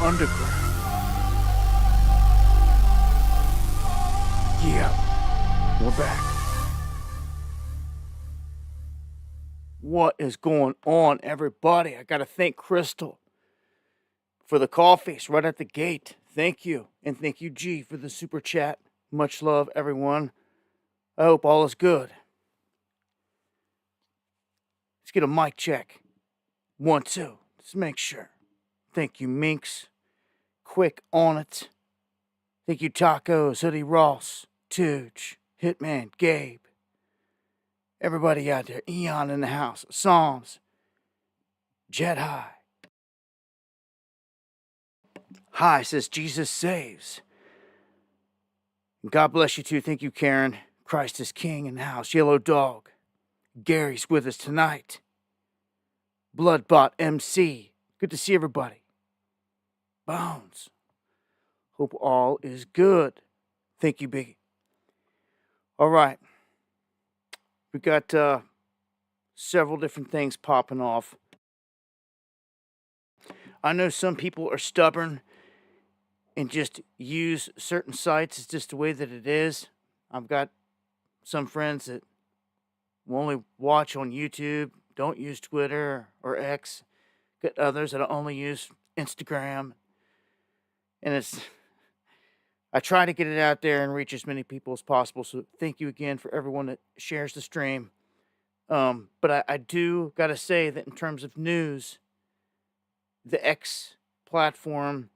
underground. Yeah, we're back. What is going on, everybody? I gotta thank Crystal for the coffees right at the gate. Thank you. And thank you, G, for the super chat. Much love, everyone. I hope all is good. Let's get a mic check. 1, 2. Let's make sure. Thank you, Minx. Quick on it. Thank you, Tacos, Hoodie Ross, Tooch, Hitman, Gabe. Everybody out there. Eon in the house. Psalms. Jet High. Hi says Jesus saves. God bless you too. Thank you, Karen. Christ is King in the house. Yellow Dog. Gary's with us tonight. Bloodbot MC. Good to see everybody. Bones. Hope all is good. Thank you, Biggie. All right. We got several different things popping off. I know some people are stubborn and just use certain sites. It's just the way that it is. I've got some friends that will only watch on YouTube, don't use Twitter or X. Got others that only use Instagram. And I try to get it out there and reach as many people as possible. So thank you again for everyone that shares the stream. But I do got to say that in terms of news, the X platform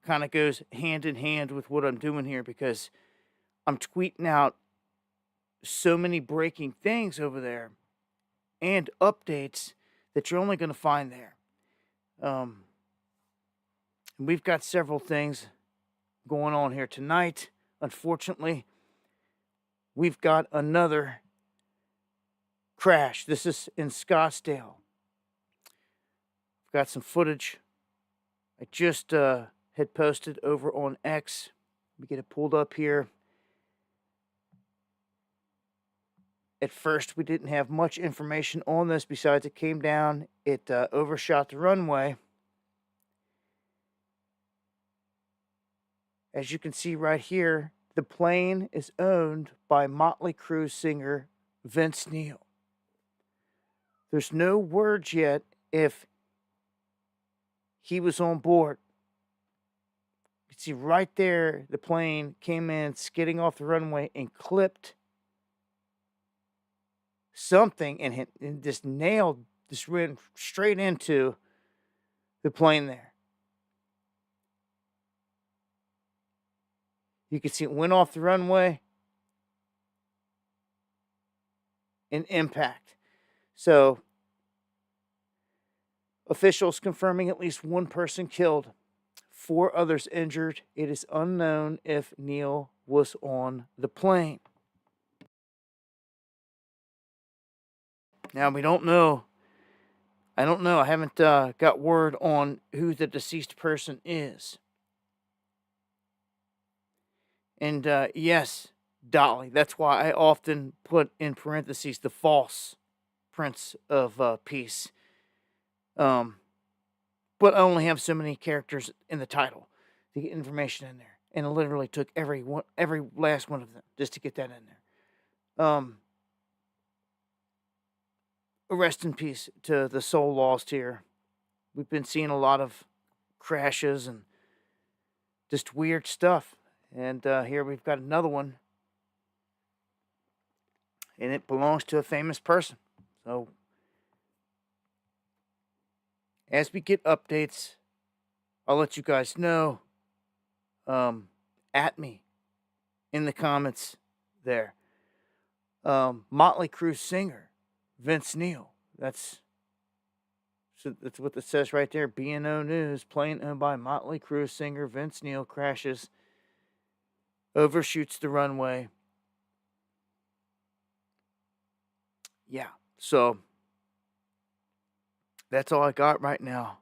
kind of goes hand in hand with what I'm doing here, because I'm tweeting out so many breaking things over there and updates that you're only going to find there. And we've got several things going on here tonight. Unfortunately, we've got another crash. This is in Scottsdale. I've got some footage I just had posted over on X. Let me get it pulled up here. At first, we didn't have much information on this besides it came down, it overshot the runway. As you can see right here, the plane is owned by Motley Crue singer Vince Neil. There's no word yet if he was on board. You can see right there, the plane came in skidding off the runway and clipped something and just nailed, just ran straight into the plane there. You can see it went off the runway and impact. So, officials confirming at least one person killed, 4 others injured. It is unknown if Neil was on the plane. Now, we don't know. I don't know. I haven't got word on who the deceased person is. And yes, Dolly. That's why I often put in parentheses the false Prince of Peace. But I only have so many characters in the title to get information in there. And it literally took every last one of them just to get that in there. Rest in peace to the soul lost here. We've been seeing a lot of crashes and just weird stuff. And here we've got another one. And it belongs to a famous person. So, as we get updates, I'll let you guys know. At me in the comments there. Motley Crue singer Vince Neil. That's what it says right there. B&O News. Plane owned by Motley Crue singer Vince Neil crashes, overshoots the runway. Yeah, so that's all I got right now.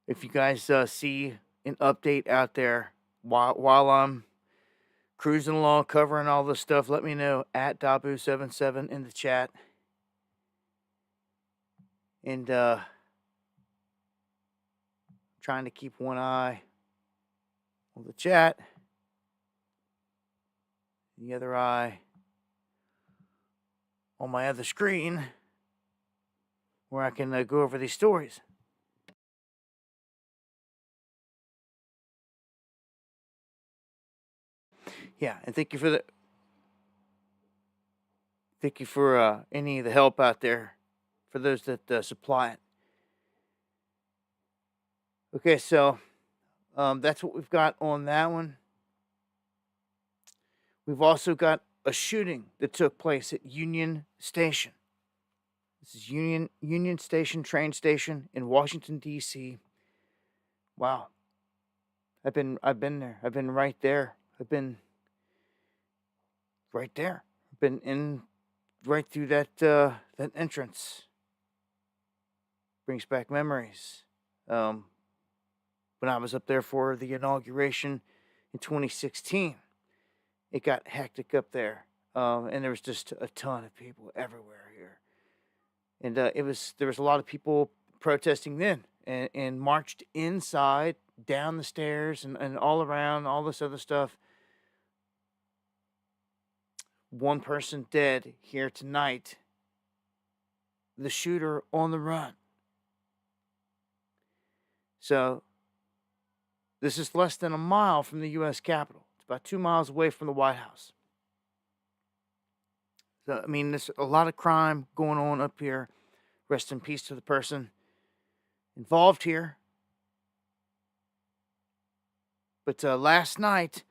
If you guys see an update out there while I'm cruising along, covering all this stuff, let me know at Dabu77 in the chat. And trying to keep one eye on the chat, the other eye on my other screen where I can go over these stories. Yeah, and thank you for any of the help out there for those that supply it. Okay, so that's what we've got on that one. We've also got a shooting that took place at Union Station. This is Union Station train station in Washington D.C. Wow, I've been there. I've been right there. I've been right there. I've been in right through that entrance. Brings back memories. When I was up there for the inauguration in 2016, it got hectic up there, and there was just a ton of people everywhere here, and there was a lot of people protesting then, and marched inside, down the stairs, and all around, all this other stuff. One person dead here tonight. The shooter on the run. So this is less than a mile from the U.S. Capitol. It's about 2 miles away from the White House. So, I mean, there's a lot of crime going on up here. Rest in peace to the person involved here. But last night,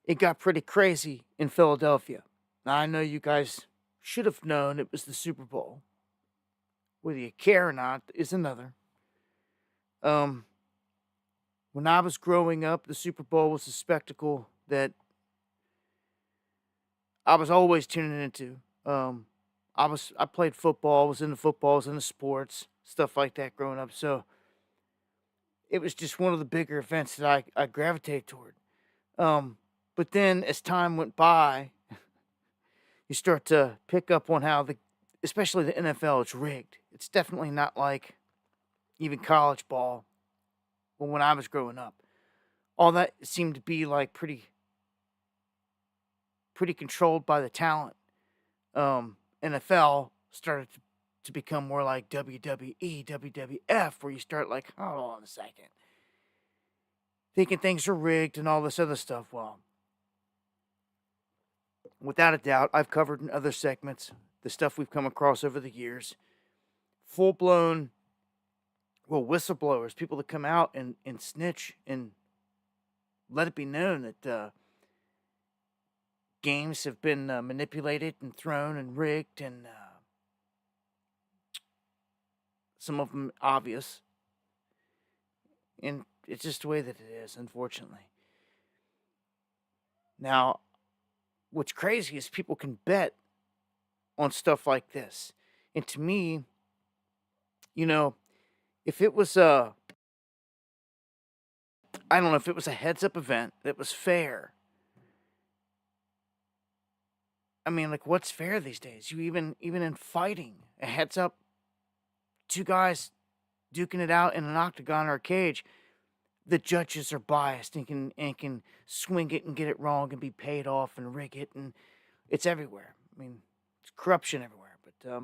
it got pretty crazy in Philadelphia. Now, I know you guys should have known it was the Super Bowl. Whether you care or not is another. When I was growing up, the Super Bowl was a spectacle that I was always tuning into. I played football, was into football, was into sports, stuff like that growing up. So it was just one of the bigger events that I gravitated toward. But then as time went by, you start to pick up on how especially the NFL, it's rigged. It's definitely not like even college ball. Well, when I was growing up, all that seemed to be like pretty controlled by the talent. NFL started to become more like WWE, WWF, where you start like, hold on a second, thinking things are rigged and all this other stuff. Well, without a doubt, I've covered in other segments the stuff we've come across over the years. Full-blown, whistleblowers, people that come out and snitch and let it be known that games have been manipulated and thrown and rigged, and some of them obvious. And it's just the way that it is, unfortunately. Now, what's crazy is people can bet on stuff like this. And to me, if it was I don't know, if it was a heads-up event that was fair. I mean, like, what's fair these days? You even in fighting, a heads-up, two guys duking it out in an octagon or a cage, the judges are biased and can swing it and get it wrong and be paid off and rig it, and it's everywhere. I mean, it's corruption everywhere. But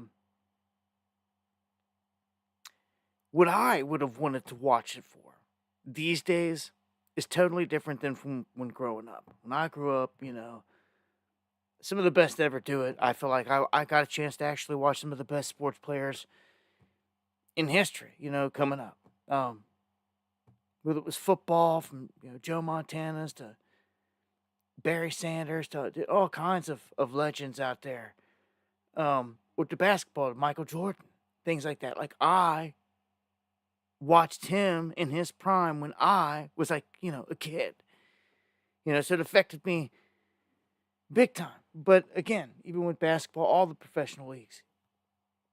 what I would have wanted to watch it for these days is totally different than from when growing up. When I grew up, some of the best to ever do it. I feel like I got a chance to actually watch some of the best sports players in history, coming up. Whether it was football, from Joe Montana's to Barry Sanders to all kinds of legends out there. With the basketball, Michael Jordan, things like that. Like, I watched him in his prime when I was like, a kid. So it affected me big time. But again, even with basketball, all the professional leagues,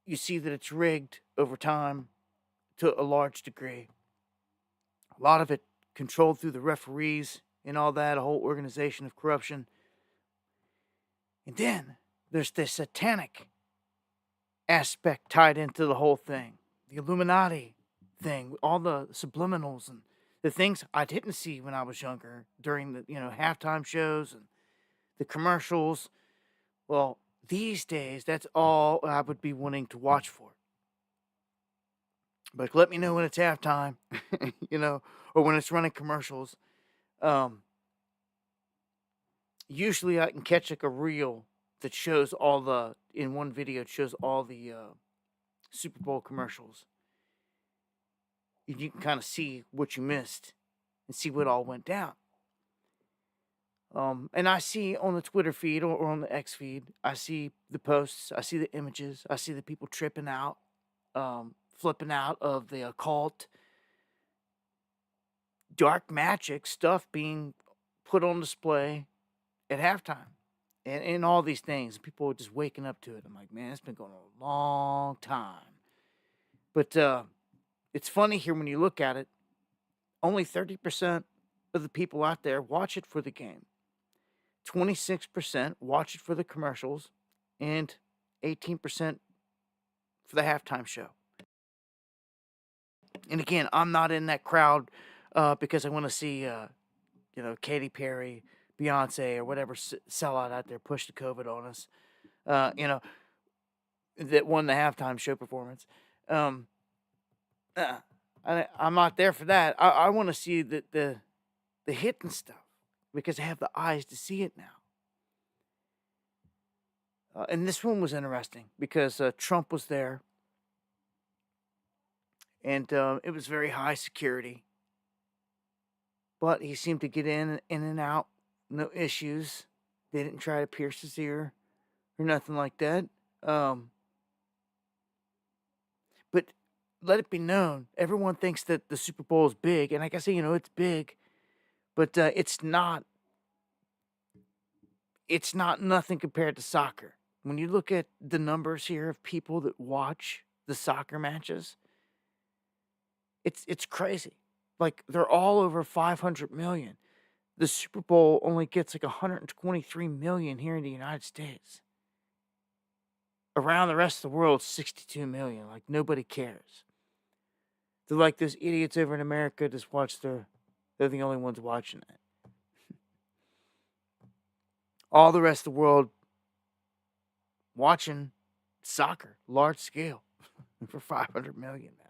you see that it's rigged over time to a large degree. A lot of it controlled through the referees and all that, a whole organization of corruption. And then there's this satanic aspect tied into the whole thing. The Illuminati thing, all the subliminals and the things I didn't see when I was younger during the halftime shows and the commercials. Well, these days that's all I would be wanting to watch for. But let me know when it's halftime, or when it's running commercials. Um, Usually I can catch like a reel that shows all the in one video. It shows all the Super Bowl commercials. You can kind of see what you missed and see what all went down. And I see on the Twitter feed or on the X feed, I see the posts, I see the images, I see the people tripping out, flipping out of the occult, dark magic stuff being put on display at halftime, and all these things. People are just waking up to it. I'm like, man, it's been going on a long time. But it's funny here when you look at it. Only 30% of the people out there watch it for the game. 26% watch it for the commercials, and 18% for the halftime show. And again, I'm not in that crowd because I want to see, Katy Perry, Beyonce, or whatever sellout out there push the COVID on us, that won the halftime show performance. I'm not there for that. I want to see the hidden stuff because I have the eyes to see it now. And this one was interesting because Trump was there, and it was very high security. But he seemed to get in and out, no issues. They didn't try to pierce his ear or nothing like that. But let it be known, everyone thinks that the Super Bowl is big, and like I say, it's big, but it's not. It's not nothing compared to soccer. When you look at the numbers here of people that watch the soccer matches, it's crazy. Like, they're all over 500 million. The Super Bowl only gets like 123 million here in the United States. Around the rest of the world, 62 million. Like, nobody cares. They're like those idiots over in America just they're the only ones watching it. All the rest of the world watching soccer, large scale, for 500 million, man.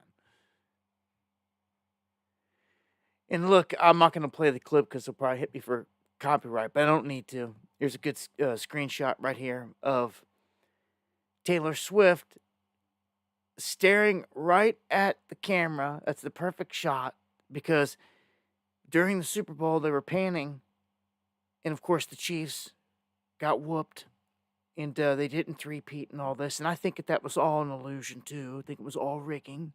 And look, I'm not going to play the clip because they'll probably hit me for copyright, but I don't need to. Here's a good screenshot right here of Taylor Swift staring right at the camera. That's the perfect shot because during the Super Bowl, they were panning, and of course, the Chiefs got whooped, and they didn't three-peat and all this. And I think that was all an illusion, too. I think it was all rigging.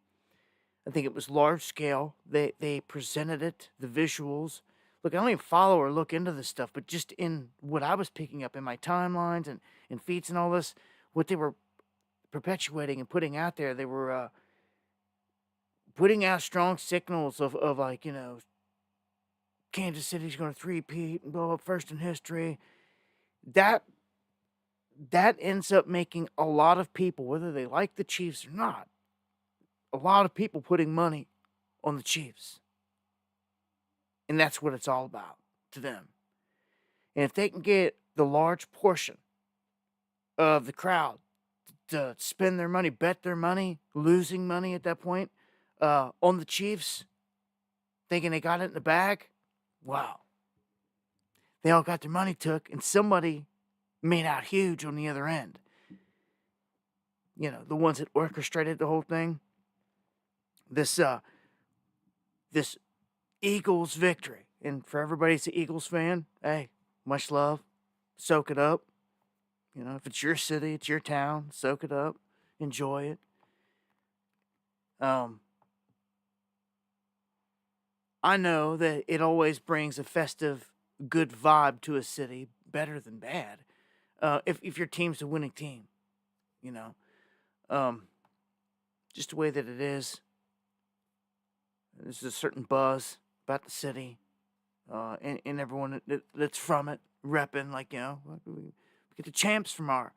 I think it was large scale. They presented it, the visuals. Look, I don't even follow or look into this stuff, but just in what I was picking up in my timelines and feeds and all this, what they were perpetuating and putting out there, they were putting out strong signals of like, Kansas City's going to three-peat and blah, blah, first in history. That ends up making a lot of people, whether they like the Chiefs or not, a lot of people putting money on the Chiefs. And that's what it's all about to them. And if they can get the large portion of the crowd to spend their money, bet their money, losing money at that point, on the Chiefs, thinking they got it in the bag, wow. They all got their money took, and somebody made out huge on the other end. The ones that orchestrated the whole thing. This Eagles victory. And for everybody that's an Eagles fan, hey, much love. Soak it up. If it's your city, it's your town, soak it up. Enjoy it. I know that it always brings a festive, good vibe to a city, better than bad. If your team's a winning team, just the way that it is. There's a certain buzz about the city, and everyone that's from it, repping like we get the champs from our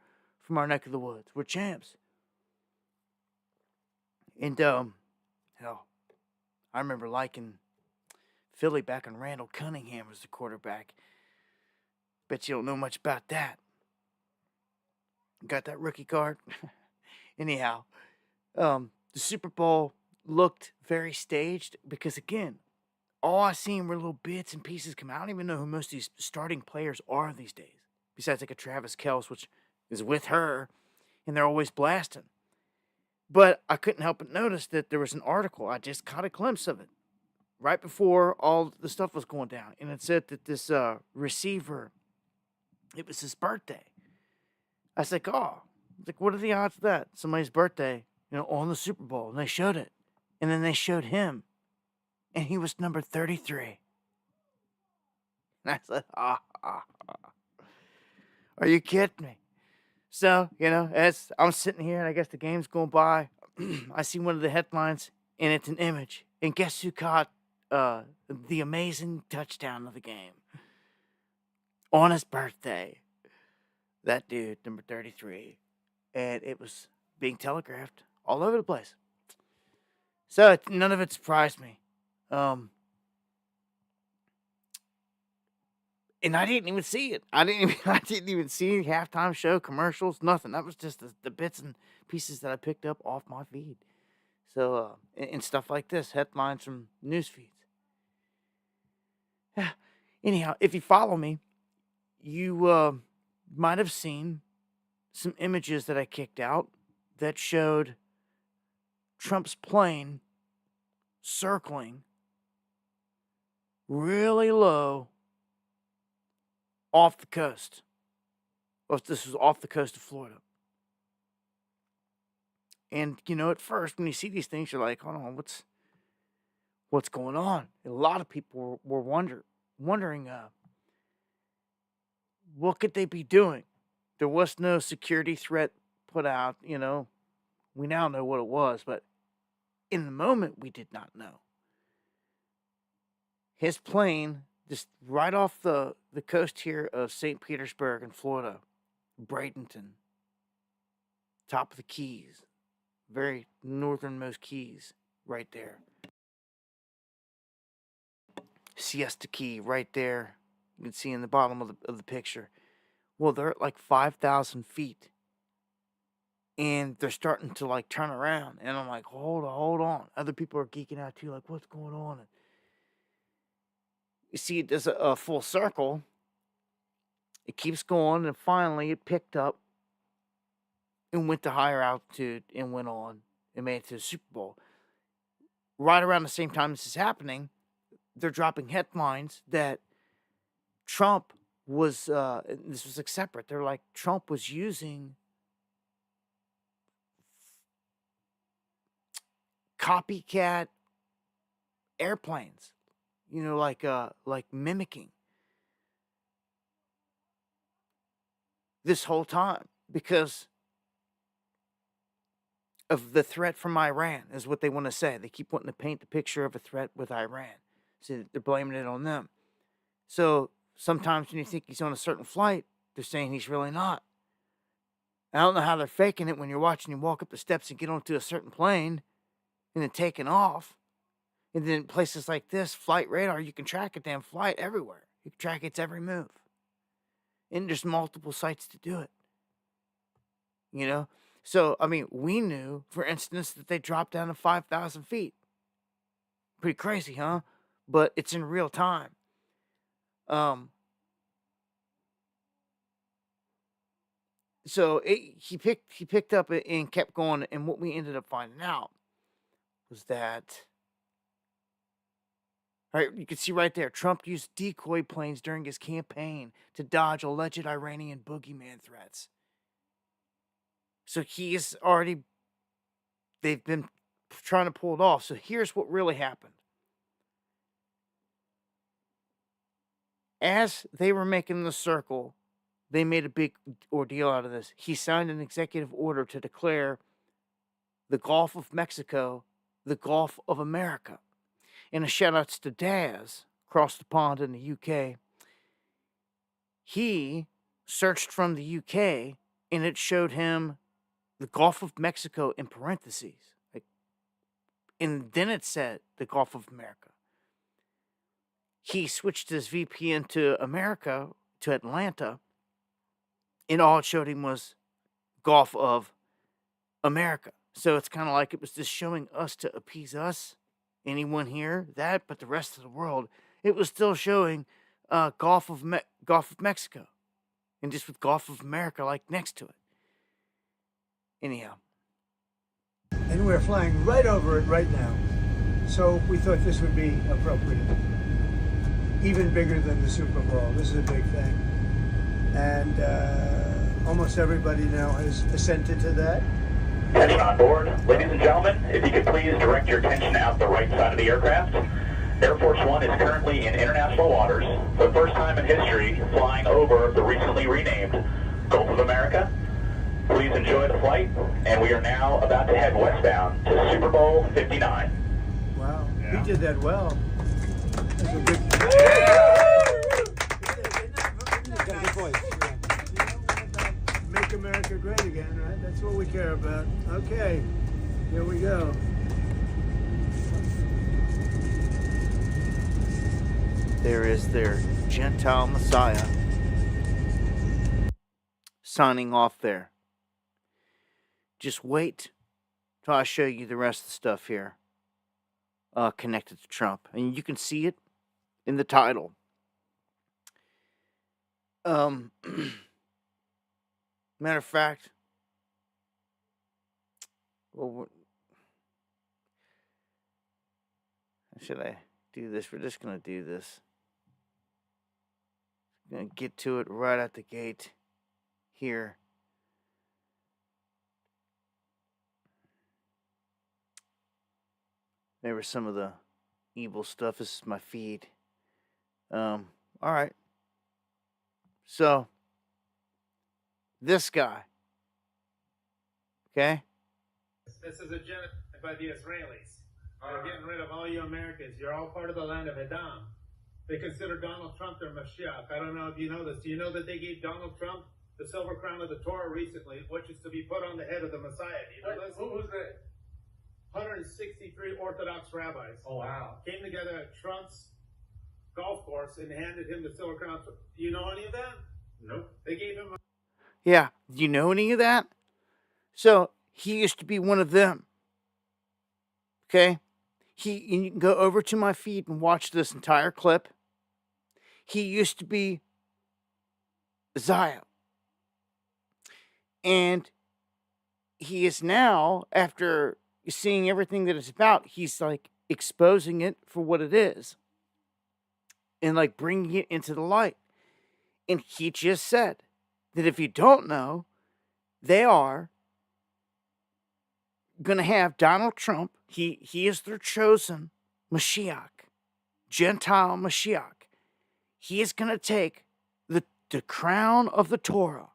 neck of the woods. We're champs, and hell, I remember liking Philly back when Randall Cunningham was the quarterback. Bet you don't know much about that. Got that rookie card? Anyhow, the Super Bowl looked very staged because, again, all I seen were little bits and pieces come out. I don't even know who most of these starting players are these days. Besides like a Travis Kelce, which is with her, and they're always blasting. But I couldn't help but notice that there was an article. I just caught a glimpse of it right before all the stuff was going down. And it said that this receiver, it was his birthday. I was like, oh, what are the odds of that? Somebody's birthday, on the Super Bowl. And they showed it. And then they showed him. And he was number 33. And I said, are you kidding me? So, as I'm sitting here and I guess the game's going by, I see one of the headlines and it's an image. And guess who caught the amazing touchdown of the game? On his birthday. That dude, number 33. And it was being telegraphed all over the place. So none of it surprised me. And I didn't even see it. I didn't even see halftime show, commercials, nothing. That was just the bits and pieces that I picked up off my feed. So, and stuff like this, headlines from news feeds. Anyhow, if you follow me, you might have seen some images that I kicked out that showed Trump's plane circling really low off the coast. Well, this was off the coast of Florida. And, at first, when you see these things, you're like, hold on, what's going on? A lot of people were wondering what could they be doing? There was no security threat put out, We now know what it was, but in the moment, we did not know. His plane, just right off the coast here of St. Petersburg in Florida, Bradenton, top of the Keys, very northernmost Keys, right there. Siesta Key, right there. You can see in the bottom of the picture. Well, they're at like 5,000 feet. And they're starting to turn around. And I'm like, hold on. Other people are geeking out too, like, what's going on? And you see, it does a full circle. It keeps going, and finally it picked up and went to higher altitude and went on and made it to the Super Bowl. Right around the same time this is happening, they're dropping headlines that Trump was, this was separate. They're like, Trump was using copycat airplanes, like mimicking this whole time because of the threat from Iran is what they want to say. They keep wanting to paint the picture of a threat with Iran. So they're blaming it on them. So sometimes when you think he's on a certain flight, they're saying he's really not. I don't know how they're faking it when you're watching him walk up the steps and get onto a certain plane and then taking off. And then places like this, flight radar, you can track a damn flight everywhere. You can track its every move. And there's multiple sites to do it. So, we knew, for instance, that they dropped down to 5,000 feet. Pretty crazy, huh? But it's in real time. So he picked up and kept going, and what we ended up finding out was that, all right, you can see right there, Trump used decoy planes during his campaign to dodge alleged Iranian boogeyman threats. So they've been trying to pull it off. So here's what really happened. As they were making the circle, they made a big ordeal out of this. He signed an executive order to declare the Gulf of Mexico the Gulf of America. And a shout outs to Daz, across the pond in the UK. He searched from the UK and it showed him the Gulf of Mexico in parentheses. and then it said the Gulf of America. He switched his VPN to America, to Atlanta, and all it showed him was Gulf of America. So it's kind of like it was just showing us to appease us, anyone here, that, but the rest of the world, it was still showing Gulf of Mexico, and just with Gulf of America like next to it. Anyhow. And we're flying right over it right now. So we thought this would be appropriate. Even bigger than the Super Bowl. This is a big thing. And almost everybody now has assented to that. Attention on board. Ladies and gentlemen, if you could please direct your attention out the right side of the aircraft. Air Force One is currently in international waters, for the first time in history, flying over the recently renamed Gulf of America. Please enjoy the flight, and we are now about to head westbound to Super Bowl 59. Wow, yeah. He did that well. That's a good... Good voice. Make America great again, right? That's what we care about. Okay, here we go. There is their Gentile Messiah signing off there. Just wait till I show you the rest of the stuff here connected to Trump. And you can see it in the title. Matter of fact, well, should I do this? We're just going to do this. Going to get to it right at the gate here. There was some of the evil stuff. This is my feed. All right. So, this guy. Okay? This is a genocide by the Israelis. They're getting rid of all you Americans. You're all part of the land of Edom. They consider Donald Trump their Mashiach. I don't know if you know this. Do you know that they gave Donald Trump the silver crown of the Torah recently, which is to be put on the head of the Messiah? Do you know this? Who's that? 163 Orthodox rabbis. Oh, wow. Came together at Trump's golf course and handed him the silver crown. Do you know any of that? Nope. They gave him Yeah. Do you know any of that? So, he used to be one of them. Okay? And you can go over to my feed and watch this entire clip. He used to be Zion. And he is now, after seeing everything that it's about, he's like exposing it for what it is. And like bringing it into the light. And he just said that if you don't know, they are going to have Donald Trump. He is their chosen Mashiach, Gentile Mashiach. He is going to take the crown of the Torah.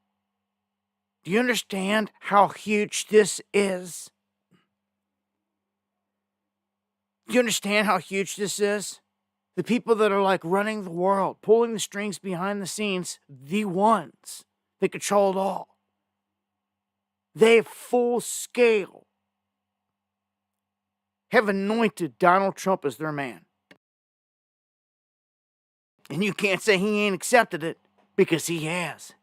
Do you understand how huge this is? Do you understand how huge this is? The people that are like running the world, pulling the strings behind the scenes, the ones that control it all. They full scale have anointed Donald Trump as their man. And you can't say he ain't accepted it, because he has.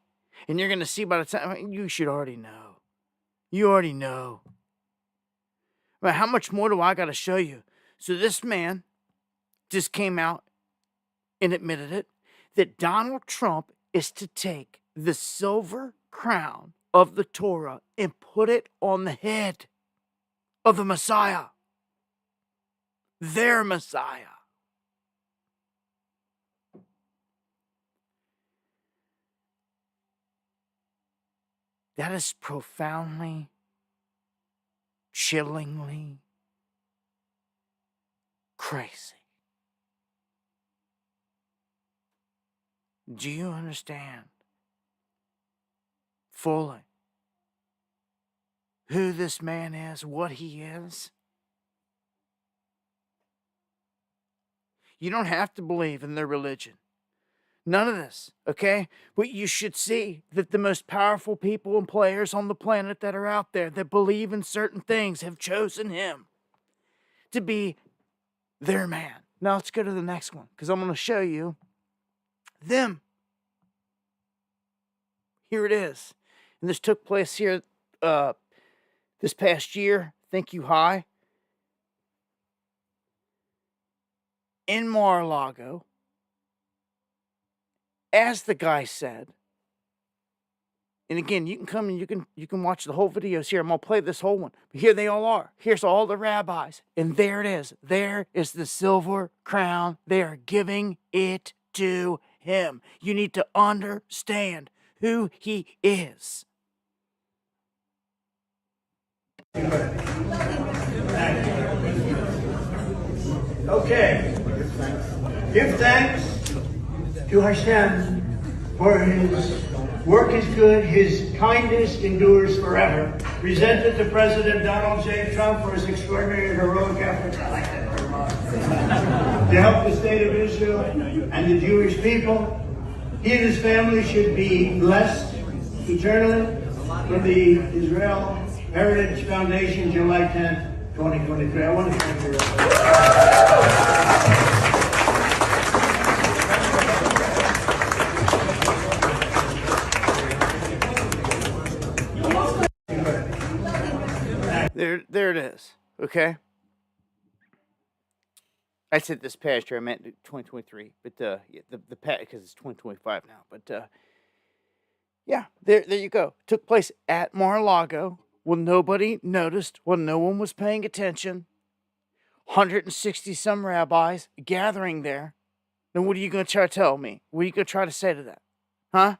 And you're going to see by the time, you should already know. You already know. But how much more do I got to show you? So this man just came out and admitted it, that Donald Trump is to take the silver crown of the Torah and put it on the head of the Messiah. Their Messiah. That is profoundly, chillingly crazy. Do you understand fully who this man is, what he is? You don't have to believe in their religion. None of this, okay? But you should see that the most powerful people and players on the planet that are out there that believe in certain things have chosen him to be their man. Now let's go to the next one, because I'm going to show you them. Here it is. And this took place here this past year. Thank you, High. In Mar-a-Lago. As the guy said. And again, you can come and you can watch the whole videos here. I'm going to play this whole one. But here they all are. Here's all the rabbis. And there it is. There is the silver crown. They are giving it to him. You need to understand who he is. Okay. Give thanks to Hashem for his work is good, his kindness endures forever. Presented to President Donald J. Trump for his extraordinary and heroic efforts. I like that very much. To help the state of Israel and the Jewish people. He and his family should be blessed eternally from the Israel Heritage Foundation, July 10th, 2023. I want to thank you. There it is. Okay. I said this past year. I meant 2023, but the because it's 2025 now. But yeah, there you go. Took place at Mar-a-Lago when nobody noticed, when no one was paying attention. 160 some rabbis gathering there. Then what are you going to try to tell me? What are you going to try to say to that? Huh?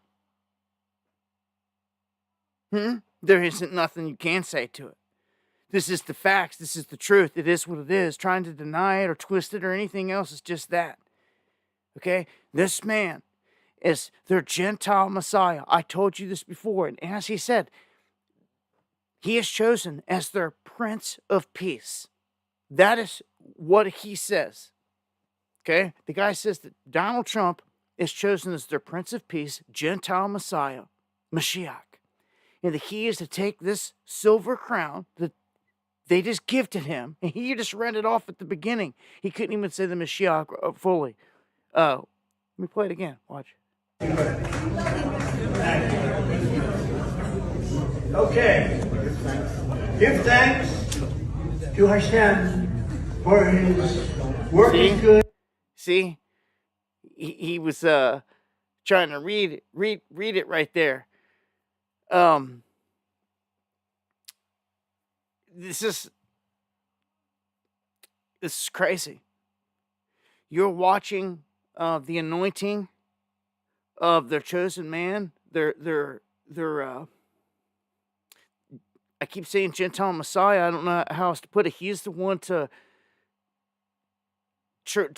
There isn't nothing you can say to it. This is the facts. This is the truth. It is what it is. Trying to deny it or twist it or anything else is just that. Okay? This man is their Gentile Messiah. I told you this before. And as he said, he is chosen as their Prince of Peace. That is what he says. Okay? The guy says that Donald Trump is chosen as their Prince of Peace, Gentile Messiah, Mashiach. And that he is to take this silver crown that they just gifted him, and he just read it off at the beginning. He couldn't even say the Mashiach fully. Let me play it again. Watch. Okay. Give thanks to Hashem for his work is good. See? He was trying to read it right there. This is crazy. You're watching the anointing of their chosen man. Their I keep saying Gentile Messiah. I don't know how else to put it. He's the one to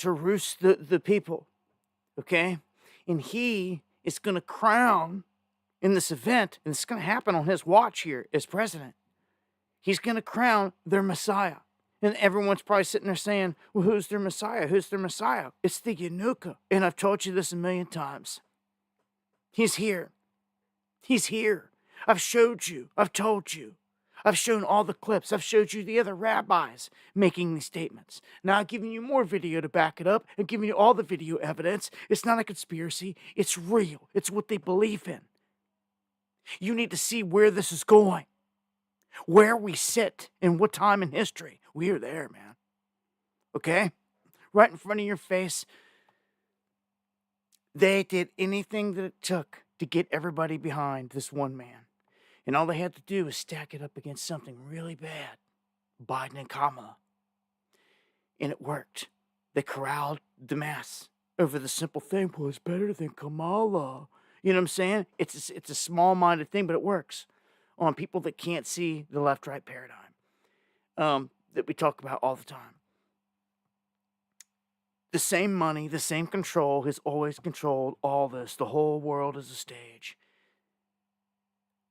roost the people. Okay? And he is going to crown in this event, and it's going to happen on his watch here as president. He's going to crown their Messiah. And everyone's probably sitting there saying, well, who's their Messiah? Who's their Messiah? It's the Yanuka. And I've told you this a million times. He's here. He's here. I've showed you. I've told you. I've shown all the clips. I've showed you the other rabbis making these statements. Now I've given you more video to back it up and giving you all the video evidence. It's not a conspiracy. It's real. It's what they believe in. You need to see where this is going. Where we sit and what time in history. We are there, man. Okay? Right in front of your face. They did anything that it took to get everybody behind this one man. And all they had to do was stack it up against something really bad. Biden and Kamala. And it worked. They corralled the mass over the simple thing. Well, it's better than Kamala. You know what I'm saying? It's a small-minded thing, but it works on people that can't see the left-right paradigm that we talk about all the time. The same money, the same control has always controlled all this. The whole world is a stage.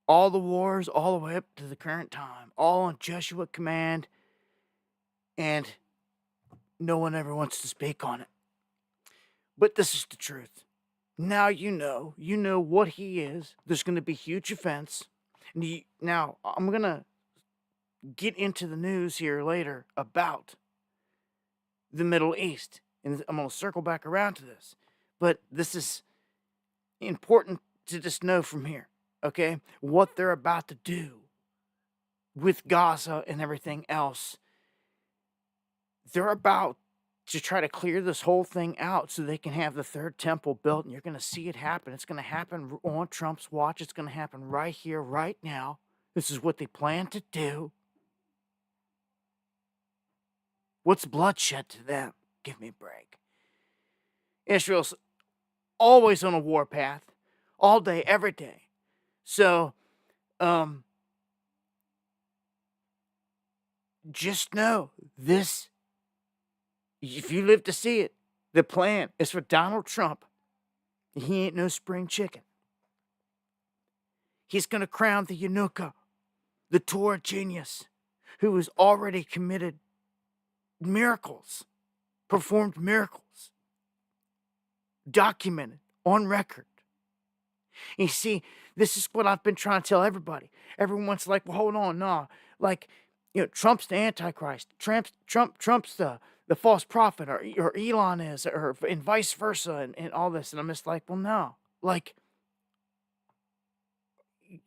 All the wars, all the way up to the current time, all on Jesuit command, and no one ever wants to speak on it. But this is the truth. Now you know what he is. There's going to be huge offense. Now, I'm going to get into the news here later about the Middle East. And I'm going to circle back around to this. But this is important to just know from here, okay? What they're about to do with Gaza and everything else. They're about to try to clear this whole thing out so they can have the third temple built, and you're going to see it happen. It's going to happen on Trump's watch. It's going to happen right here, right now. This is what they plan to do. What's bloodshed to them? Give me a break. Israel's always on a war path, all day, every day. So, just know this. If you live to see it, the plan is for Donald Trump. He ain't no spring chicken. He's going to crown the Eunucha, the Torah genius, who has already committed miracles, performed miracles, documented on record. You see, this is what I've been trying to tell everybody. Everyone's like, well, hold on, nah. Like, Trump's the Antichrist. Trump's the false prophet, or Elon is, and vice versa, and all this. And I'm just like, well, no. Like,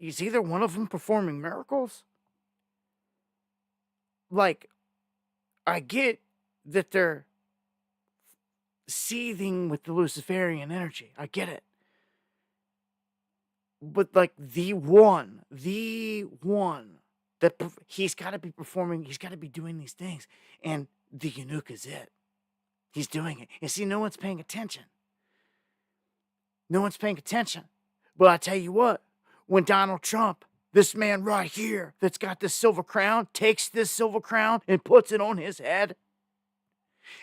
is either one of them performing miracles? Like, I get that they're seething with the Luciferian energy. I get it. But, like, the one that he's got to be performing, he's got to be doing these things. And the eunuch is it. He's doing it. And see, no one's paying attention. No one's paying attention. But I tell you what, when Donald Trump, this man right here that's got this silver crown, takes this silver crown and puts it on his head,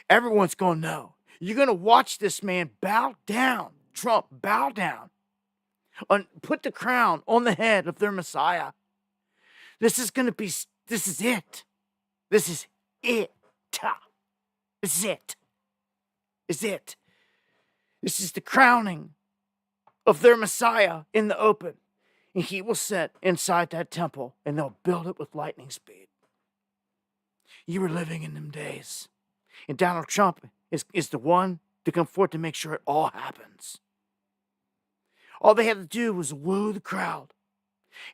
everyone's going to know. You're going to watch this man bow down. Trump, bow down. Put the crown on the head of their Messiah. This is it. This is it. This is it. This is the crowning of their Messiah in the open. And he will sit inside that temple, and they'll build it with lightning speed. You were living in them days. And Donald Trump is the one to come forth to make sure it all happens. All they had to do was woo the crowd.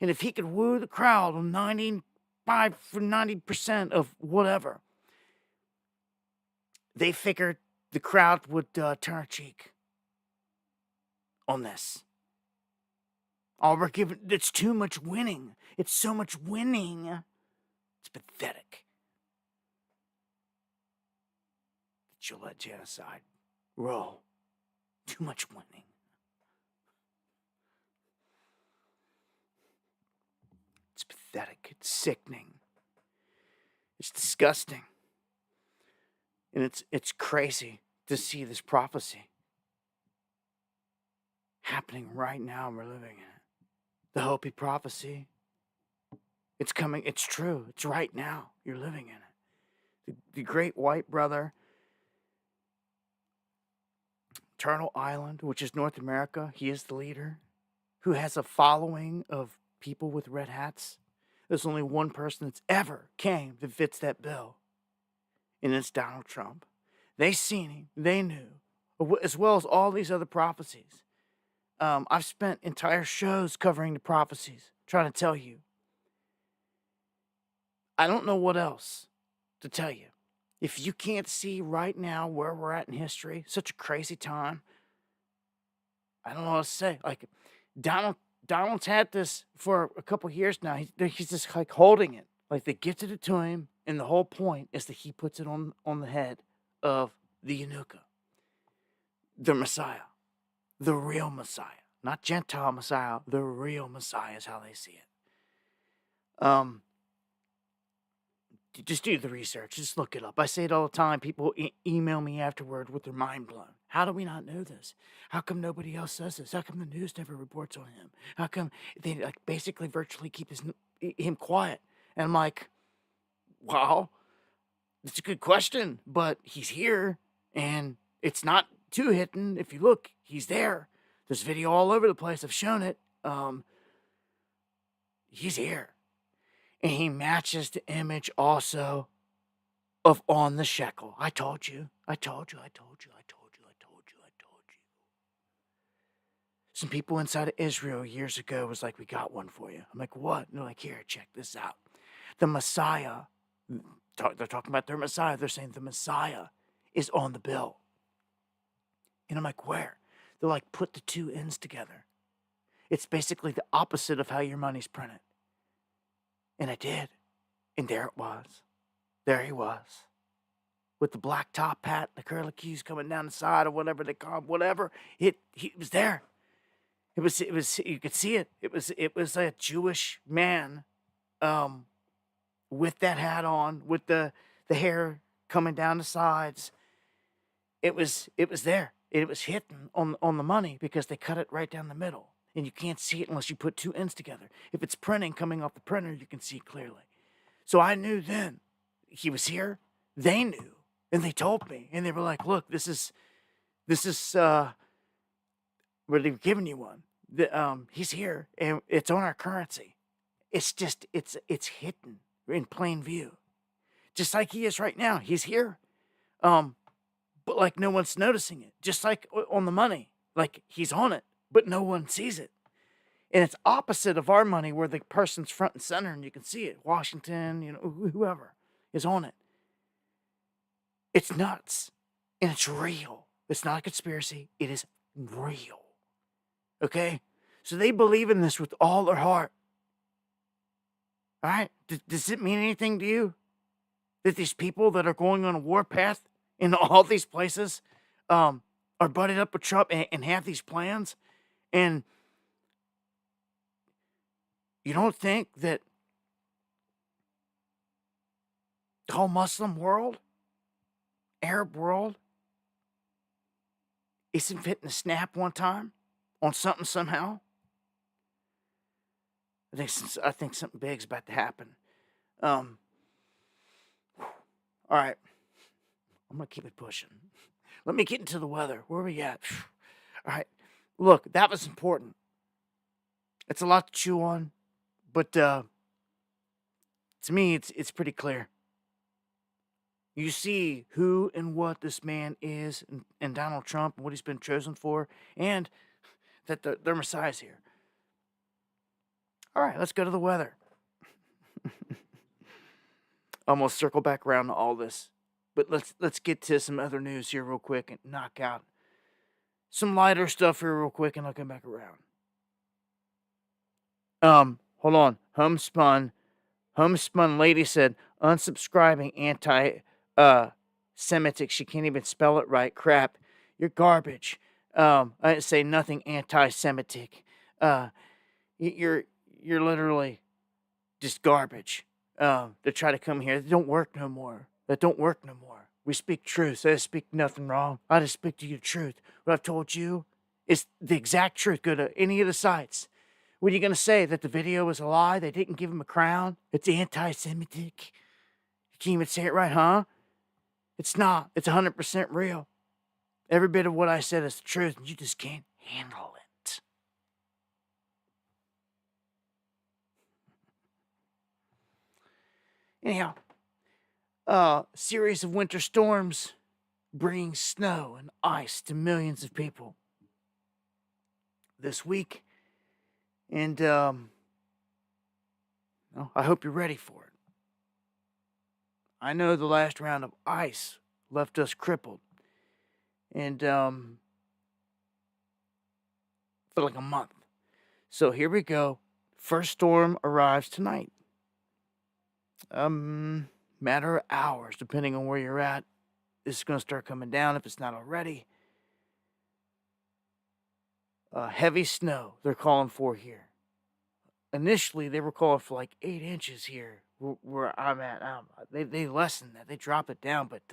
And if he could woo the crowd on 90% of whatever, they figured the crowd would turn a cheek on this. All we're giving, it's too much winning. It's so much winning. It's pathetic. That you'll let genocide roll. Too much winning. It's pathetic. It's sickening. It's disgusting. And it's crazy to see this prophecy happening right now, and we're living in it. The Hopi prophecy. It's coming. It's true. It's right now. You're living in it. The great white brother, Turtle Island, which is North America, he is the leader, who has a following of people with red hats. There's only one person that's ever came that fits that bill, and it's Donald Trump. They seen him. They knew, as well as all these other prophecies. I've spent entire shows covering the prophecies, trying to tell you. I don't know what else to tell you. If you can't see right now where we're at in history, such a crazy time, I don't know what to say. Like, Donald's had this for a couple years now. He's just like holding it. Like, they gifted it to him, and the whole point is that he puts it on the head of the Eunucha, the Messiah. The real Messiah. Not Gentile Messiah. The real Messiah is how they see it. Just do the research. Just look it up. I say it all the time. People email me afterward with their mind blown. How do we not know this? How come nobody else says this? How come the news never reports on him? How come they basically virtually keep him quiet? And I'm like, well, it's a good question, but he's here, and it's not too hidden. If you look, he's there. There's video all over the place. I've shown it. He's here. And he matches the image also of on the shekel. I told you. Some people inside of Israel years ago was like, we got one for you. I'm like, what? And they're like, here, check this out. The Messiah, they're talking about their Messiah. They're saying the Messiah is on the bill. And I'm like, where? They're like, put the two ends together. It's basically the opposite of how your money's printed. And I did. And there it was. There he was. With the black top hat, the curly cues coming down the side or whatever they call it, whatever. He was there. It was, you could see it. It was a Jewish man, with that hat on, with the hair coming down the sides. It was there. It was hitting on the money because they cut it right down the middle. And you can't see it unless you put two ends together. If it's printing coming off the printer, you can see clearly. So I knew then he was here. They knew. And they told me. And they were like, look, this is where they've given you one. He's here. And it's on our currency. It's just, it's hidden in plain view. Just like he is right now. He's here. But like no one's noticing it. Just like on the money. Like he's on it, but no one sees it. And it's opposite of our money where the person's front and center and you can see it. Washington, whoever is on it. It's nuts. And it's real. It's not a conspiracy. It is real. Okay? So they believe in this with all their heart. All right? Does it mean anything to you? That these people that are going on a war path in all these places are butted up with Trump and have these plans? And you don't think that the whole Muslim world, Arab world, isn't fitting to snap one time on something somehow? I think something big's about to happen. All right. I'm going to keep it pushing. Let me get into the weather. Where are we at? All right. Look, that was important. It's a lot to chew on, but to me, it's pretty clear. You see who and what this man is and Donald Trump and what he's been chosen for, and that their Messiah's here. All right, let's go to the weather. Almost circle back around to all this. But let's get to some other news here real quick and knock out some lighter stuff here real quick, and I'll come back around. Hold on. Homespun lady said, unsubscribing anti-Semitic. She can't even spell it right. Crap. You're garbage. I didn't say nothing anti-Semitic. You're literally just garbage. To try to come here. That don't work no more. We speak truth. I speak nothing wrong. I just speak to you the truth. What I've told you is the exact truth. Go to any of the sites. What are you going to say? That the video was a lie? They didn't give him a crown? It's anti-Semitic? You can't even say it right, huh? It's not. It's 100% real. Every bit of what I said is the truth, and you just can't handle it. Anyhow, series of winter storms bringing snow and ice to millions of people this week. And I hope you're ready for it. I know the last round of ice left us crippled. And for like a month. So here we go. First storm arrives tonight. Matter of hours, depending on where you're at. This is going to start coming down if it's not already. Heavy snow they're calling for here. Initially, they were calling for like 8 inches here where I'm at. They lessened that. They dropped it down, but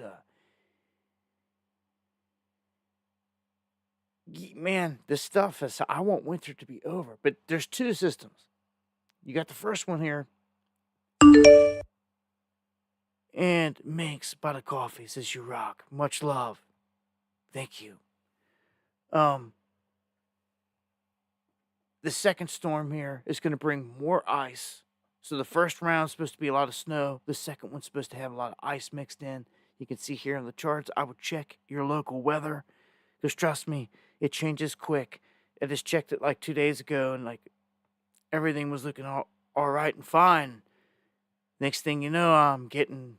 man, this stuff is. I want winter to be over, but there's two systems. You got the first one here. And Minx by the coffee says you rock. Much love. Thank you. The second storm here is going to bring more ice, So the first round's supposed to be a lot of snow. The second one's supposed to have a lot of ice mixed in. You can see here in the charts. I would check your local weather, because trust me, it changes quick. I just checked it like 2 days ago, and like everything was looking all right and fine. Next thing you know, I'm getting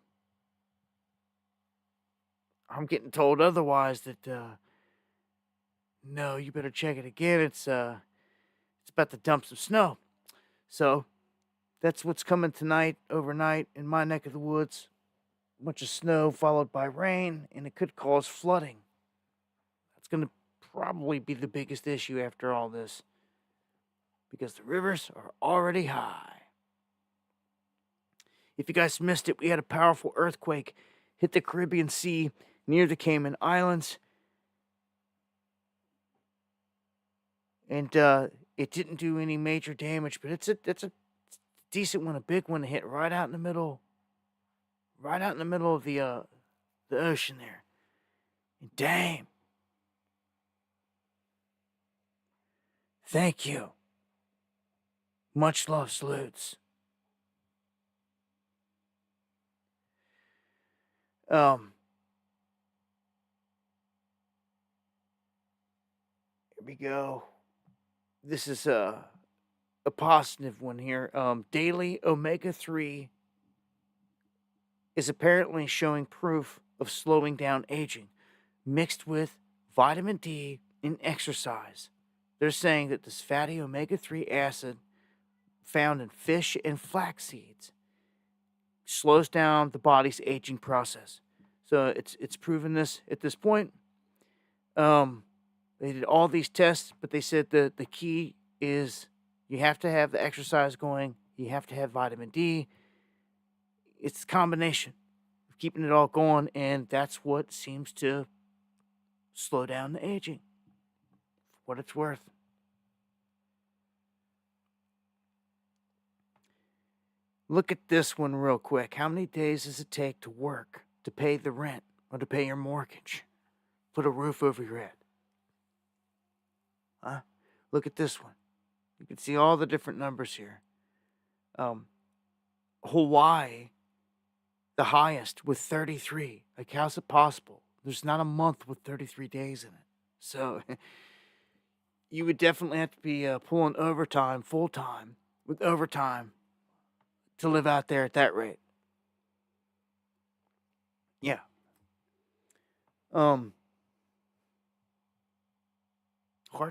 told otherwise, that no, you better check it again. It's about to dump some snow. So that's what's coming tonight, overnight, in my neck of the woods. A bunch of snow followed by rain, and it could cause flooding. That's going to probably be the biggest issue after all this, because the rivers are already high. If you guys missed it, we had a powerful earthquake hit the Caribbean Sea near the Cayman Islands. And it didn't do any major damage, but it's a decent one, a big one to hit right out in the middle of the ocean there. And damn. Thank you. Much love, salutes. Here we go. This is a positive one here. Daily omega-3 is apparently showing proof of slowing down aging, mixed with vitamin D in exercise. They're saying that this fatty omega-3 acid found in fish and flax seeds slows down the body's aging process. So it's proven this at this point. They did all these tests, but they said the key is you have to have the exercise going. You have to have vitamin D. It's a combination of keeping it all going, and that's what seems to slow down the aging, for what it's worth. Look at this one real quick. How many days does it take to work, to pay the rent, or to pay your mortgage? Put a roof over your head. Huh? Look at this one. You can see all the different numbers here. Hawaii, the highest with 33. Like, how's it possible? There's not a month with 33 days in it. So you would definitely have to be pulling overtime, full time, with overtime to live out there at that rate. Yeah. Hard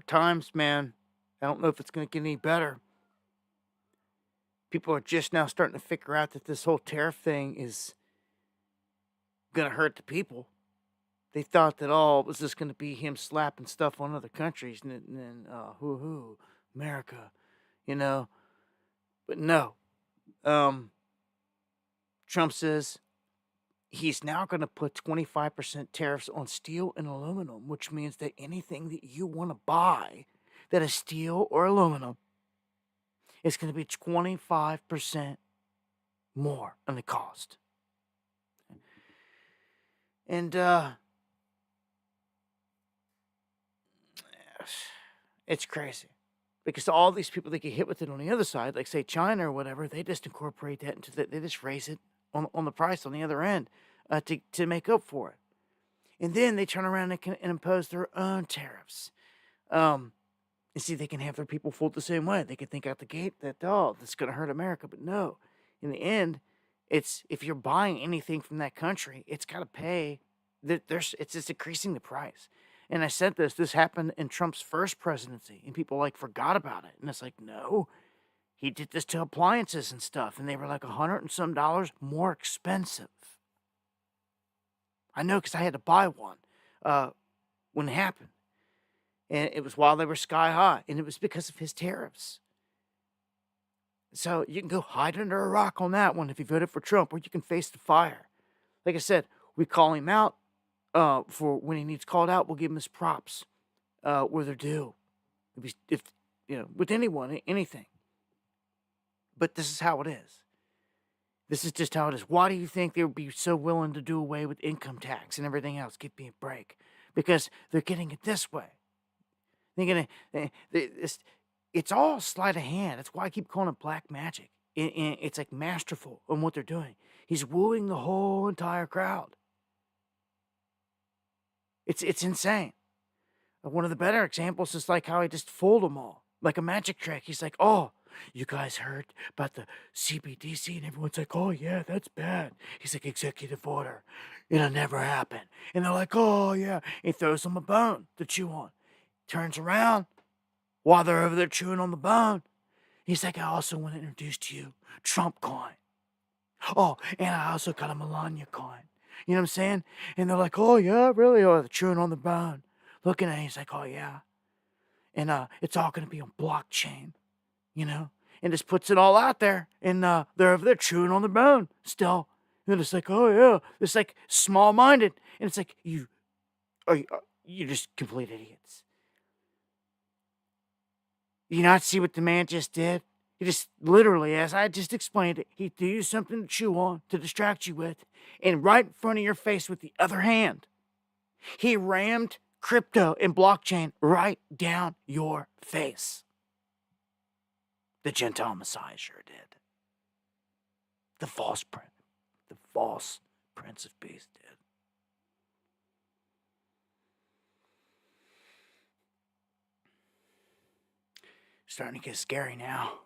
times, man. I don't know if it's going to get any better. People are just now starting to figure out that this whole tariff thing is going to hurt the people. They thought that it was just going to be him slapping stuff on other countries and then America, But no. Trump says he's now going to put 25% tariffs on steel and aluminum, which means that anything that you want to buy that is steel or aluminum is going to be 25% more on the cost. And it's crazy. Because all these people that get hit with it on the other side, like say China or whatever, they just incorporate that they just raise it on the price on the other end to make up for it. And then they turn around and impose their own tariffs. And see, they can have their people fooled the same way. They can think out the gate that, that's going to hurt America. But no, in the end, it's if you're buying anything from that country, it's got to pay. It's just increasing the price. And I said this happened in Trump's first presidency, and people forgot about it. And it's like, no, he did this to appliances and stuff, and they were like $100 and some more expensive. I know, because I had to buy one when it happened. And it was while they were sky high, and it was because of his tariffs. So you can go hide under a rock on that one if you voted for Trump, or you can face the fire. Like I said, we call him out. For when he needs called out, we'll give him his props where they're due. If with anyone, anything. But this is how it is. This is just how it is. Why do you think they would be so willing to do away with income tax and everything else? Give me a break. Because they're getting it this way. It's all sleight of hand. That's why I keep calling it black magic. it's like masterful in what they're doing. He's wooing the whole entire crowd. It's insane. One of the better examples is like how he just fooled them all, like a magic trick. He's like, "Oh, you guys heard about the CBDC?" And everyone's like, "Oh yeah, that's bad." He's like, "Executive order, it'll never happen." And they're like, "Oh yeah." He throws them a bone to chew on. Turns around while they're over there chewing on the bone. He's like, "I also want to introduce to you Trump coin. Oh, and I also got a Melania coin." You know what I'm saying? And they're like, "Oh yeah, really?" Oh, they're chewing on the bone. Looking at it, he's like, "Oh yeah." And it's all gonna be on blockchain, you know? And just puts it all out there. And they're over there chewing on the bone still. And it's like, "Oh yeah." It's like small minded. And it's like, you're just complete idiots. You not see what the man just did? He just literally, as I just explained it, he threw you something to chew on, to distract you with, and right in front of your face with the other hand, he rammed crypto and blockchain right down your face. The Gentile Messiah sure did. The false Prince of Peace did. Starting to get scary now.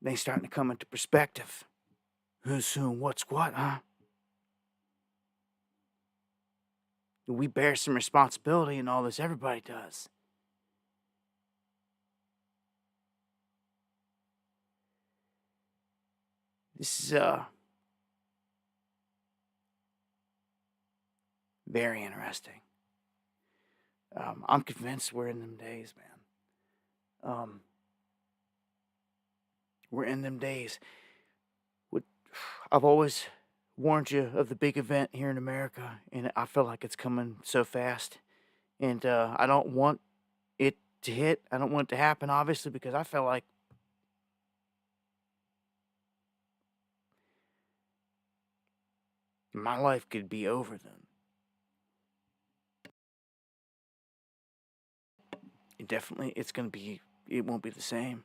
They starting to come into perspective. Who's who and what's what, huh? We bear some responsibility in all this. Everybody does. This is very interesting. I'm convinced we're in them days, man. We're in them days. I've always warned you of the big event here in America, and I feel like it's coming so fast. And I don't want it to hit. I don't want it to happen, obviously, because I feel like my life could be over then. It won't be the same.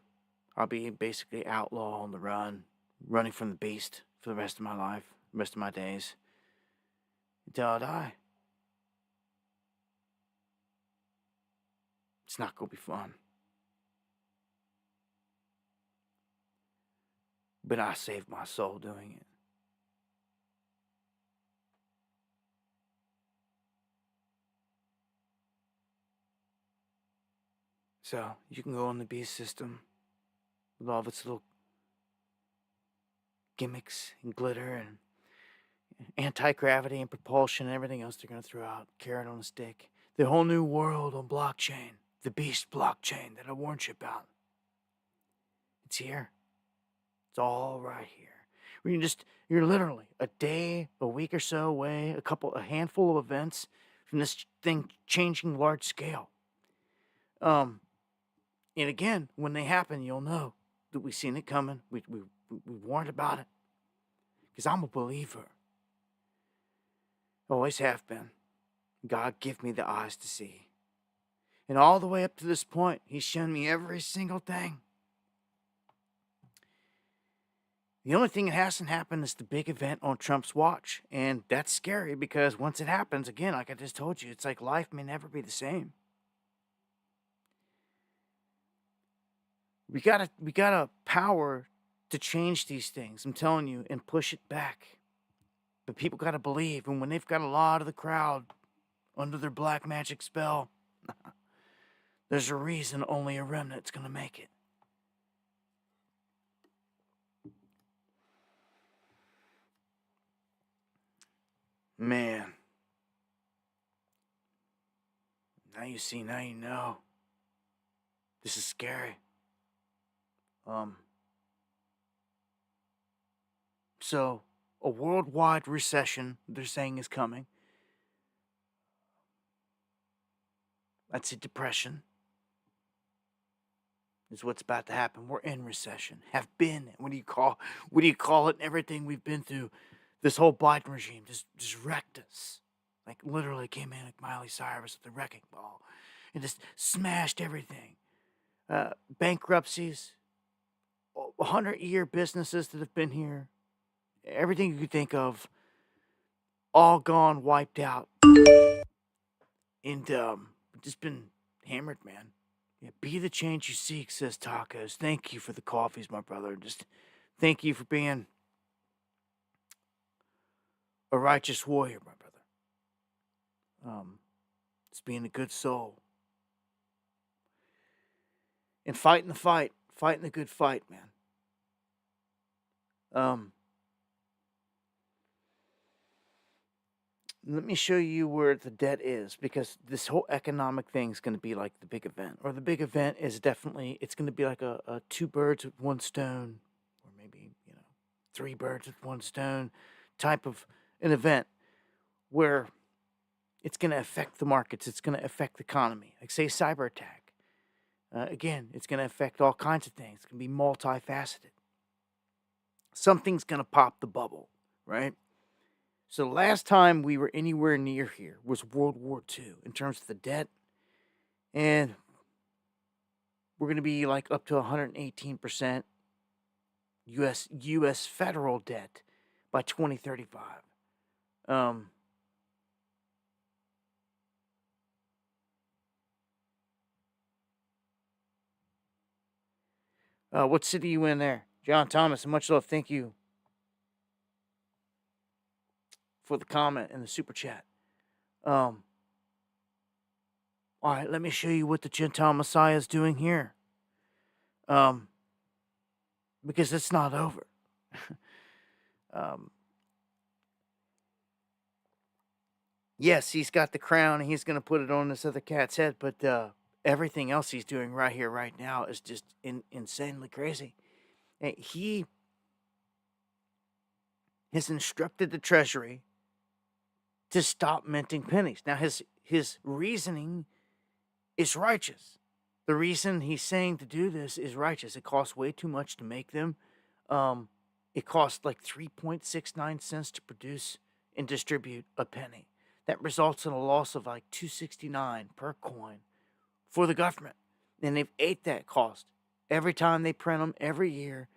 I'll be basically outlaw on the run, running from the beast for the rest of my life, the rest of my days, until I die. It's not going to be fun. But I saved my soul doing it. So, you can go on the beast system with all of its little gimmicks and glitter and anti-gravity and propulsion and everything else they're going to throw out, carrot on a stick. The whole new world on blockchain, the beast blockchain that I warned you about. It's here. It's all right here. You're literally a day, a week or so away, a handful of events from this thing changing large scale. And again, when they happen, you'll know that we've seen it coming. We warned about it. Because I'm a believer. Always have been. God give me the eyes to see. And all the way up to this point, He's shown me every single thing. The only thing that hasn't happened is the big event on Trump's watch. And that's scary because once it happens, again, like I just told you, it's like life may never be the same. We got a power to change these things, I'm telling you, and push it back. But people got to believe, and when they've got a lot of the crowd under their black magic spell, there's a reason only a remnant's going to make it. Man. Now you see, now you know. This is scary. So, a worldwide recession, they're saying, is coming. That's a depression. Is what's about to happen. We're in recession. Have been. What do you call it? Everything we've been through. This whole Biden regime just wrecked us. Like literally came in like Miley Cyrus with the wrecking ball and just smashed everything. Bankruptcies, 100-year businesses that have been here, everything you could think of, all gone, wiped out, and just been hammered, man. Yeah, be the change you seek, says Tacos. Thank you for the coffees, my brother. Just thank you for being a righteous warrior, my brother. Just being a good soul. And fighting the fight. Fighting the good fight, man. Let me show you where the debt is, because this whole economic thing is going to be like the big event. Or the big event is definitely, it's going to be like a two birds with one stone, or maybe, three birds with one stone type of an event where it's going to affect the markets. It's going to affect the economy. Like, say, cyber attack. Again, it's going to affect all kinds of things. It's going to be multifaceted. Something's going to pop the bubble, right? So the last time we were anywhere near here was World War II in terms of the debt. And we're going to be like up to 118% U.S. federal debt by 2035. What city you in there? John Thomas, much love. Thank you for the comment and the super chat. All right, let me show you what the Gentile Messiah is doing here. Because it's not over. Yes, he's got the crown and he's going to put it on this other cat's head, but everything else he's doing right here, right now is just insanely crazy. And he has instructed the Treasury to stop minting pennies. Now, his reasoning is righteous. The reason he's saying to do this is righteous. It costs way too much to make them. It costs like 3.69 cents to produce and distribute a penny. That results in a loss of like $2.69 per coin for the government. And they've ate that cost. Every time they print them, every year.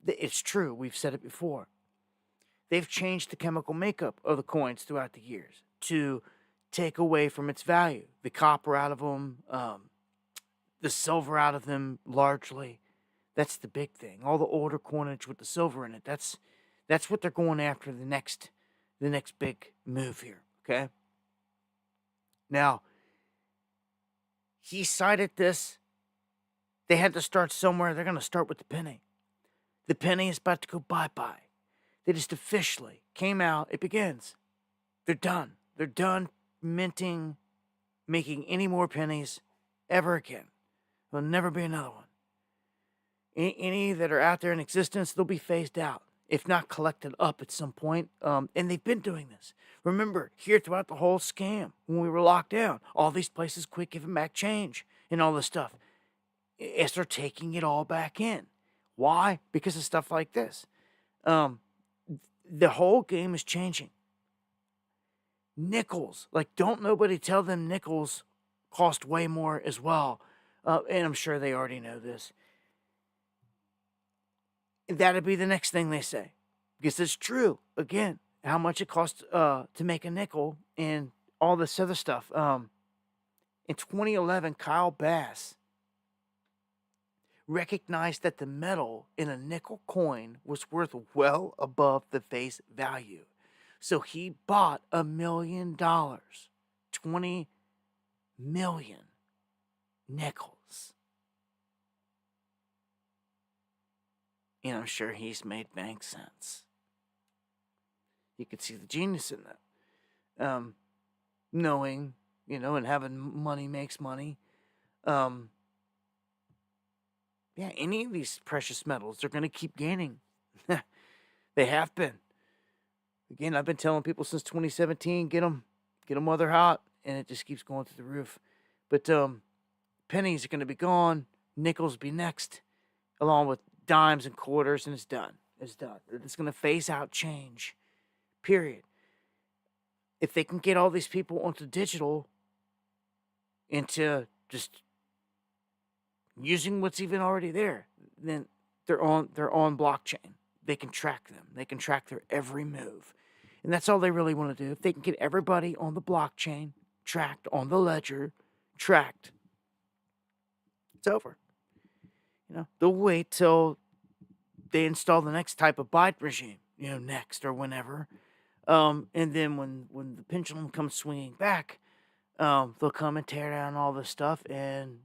It's true. We've said it before. They've changed the chemical makeup of the coins throughout the years to take away from its value. The copper out of them, the silver out of them largely. That's the big thing. All the older coinage with the silver in it. That's what they're going after the next big move here. Okay? Now, he cited this. They had to start somewhere. They're going to start with the penny. The penny is about to go bye-bye. They just officially came out. It begins. They're done. They're done minting, making any more pennies ever again. There'll never be another one. Any that are out there in existence, they'll be phased out, if not collected up at some point. And they've been doing this. Remember, here throughout the whole scam, when we were locked down, all these places quit giving back change and all this stuff. As they're taking it all back in. Why? Because of stuff like this. The whole game is changing. Nickels. Like, don't nobody tell them nickels cost way more as well. And I'm sure they already know this. That'd be the next thing they say. Because it's true. Again, how much it costs to make a nickel and all this other stuff. In 2011, Kyle Bass recognized that the metal in a nickel coin was worth well above the face value. So he bought $1 million, 20 million nickels. And I'm sure he's made bank sense. You could see the genius in that. Knowing, and having money makes money. Yeah, any of these precious metals, they're going to keep gaining. They have been. Again, I've been telling people since 2017, get them while they're hot, and it just keeps going through the roof. But pennies are going to be gone. Nickels will be next, along with dimes and quarters, and it's done. It's done. It's going to phase out change, period. If they can get all these people onto digital, into just using what's even already there, then they're on blockchain. They can track them. They can track their every move. And that's all they really want to do. If they can get everybody on the blockchain, tracked on the ledger, tracked, it's over. They'll wait till they install the next type of Biden regime, next or whenever. And then when the pendulum comes swinging back, they'll come and tear down all this stuff, and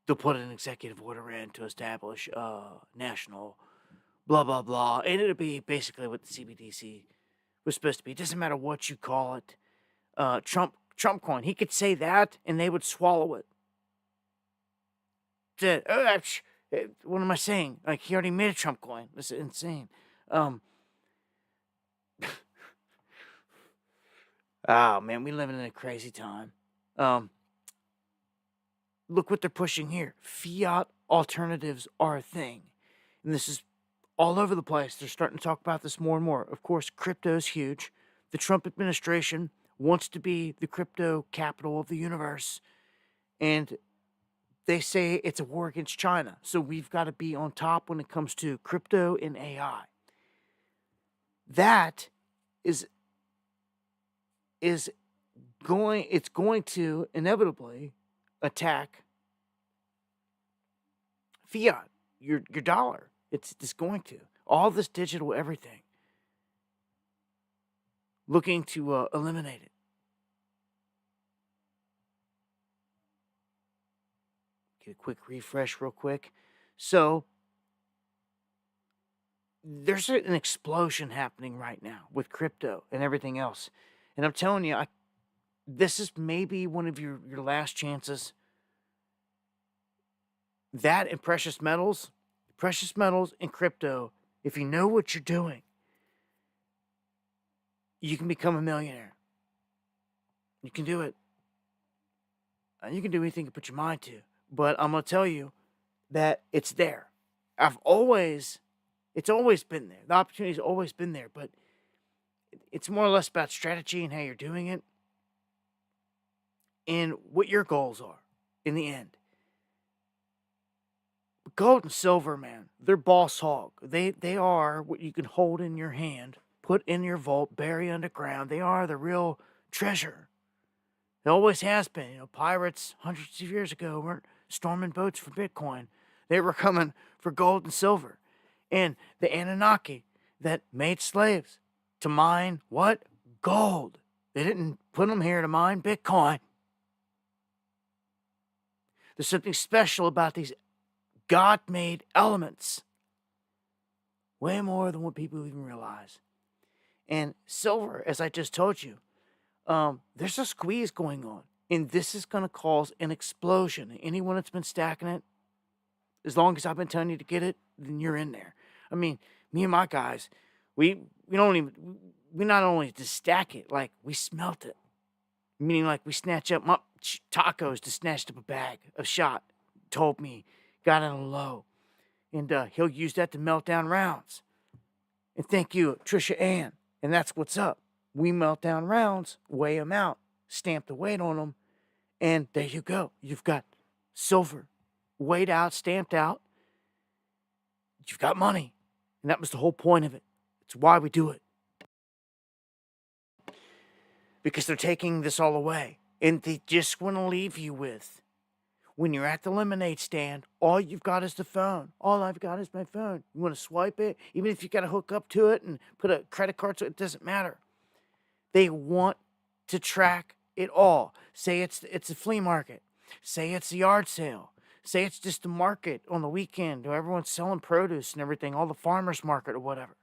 they'll put an executive order in to establish national blah, blah, blah. And it'll be basically what the CBDC was supposed to be. It doesn't matter what you call it. Trump coin. He could say that, and they would swallow it. What am I saying? Like, he already made a Trump coin. That's insane. Oh, man, we living in a crazy time. Look what they're pushing here. Fiat alternatives are a thing. And this is all over the place. They're starting to talk about this more and more. Of course, crypto is huge. The Trump administration wants to be the crypto capital of the universe. And they say it's a war against China. So we've got to be on top when it comes to crypto and AI. That is going to inevitably attack fiat, your dollar. It's just going to. All this digital everything. Looking to eliminate it. Get a quick refresh real quick. So, there's an explosion happening right now with crypto and everything else. And I'm telling you, this is maybe one of your last chances. That and precious metals and crypto, if you know what you're doing, you can become a millionaire. You can do it. You can do anything you put your mind to. But I'm going to tell you that it's there. It's always been there. The opportunity's always been there, but it's more or less about strategy and how you're doing it and what your goals are in the end. Gold and silver, man, they're boss hog. They are what you can hold in your hand, put in your vault, bury underground. They are the real treasure. It always has been. Pirates hundreds of years ago weren't storming boats for Bitcoin. They were coming for gold and silver. And the Anunnaki that made slaves to mine what? Gold. They didn't put them here to mine Bitcoin. There's something special about these God-made elements. Way more than what people even realize. And silver, as I just told you, there's a squeeze going on. And this is going to cause an explosion. Anyone that's been stacking it, as long as I've been telling you to get it, then you're in there. I mean, me and my guys, we not only just stack it, like we smelt it. Meaning like we snatch up tacos to snatch up a bag of shot. Told me, got it on low. And he'll use that to melt down rounds. And thank you, Trisha Ann. And that's what's up. We melt down rounds, weigh them out, stamp the weight on them, and there you go. You've got silver, weighed out, stamped out. You've got money. And that was the whole point of it. It's why we do it. Because they're taking this all away. And they just want to leave you with, when you're at the lemonade stand, all you've got is the phone. All I've got is my phone. You want to swipe it? Even if you got to hook up to it and put a credit card to it, it doesn't matter. They want to track it all. Say it's a flea market. Say it's a yard sale. Say it's just a market on the weekend where everyone's selling produce and everything, all the farmers market or whatever.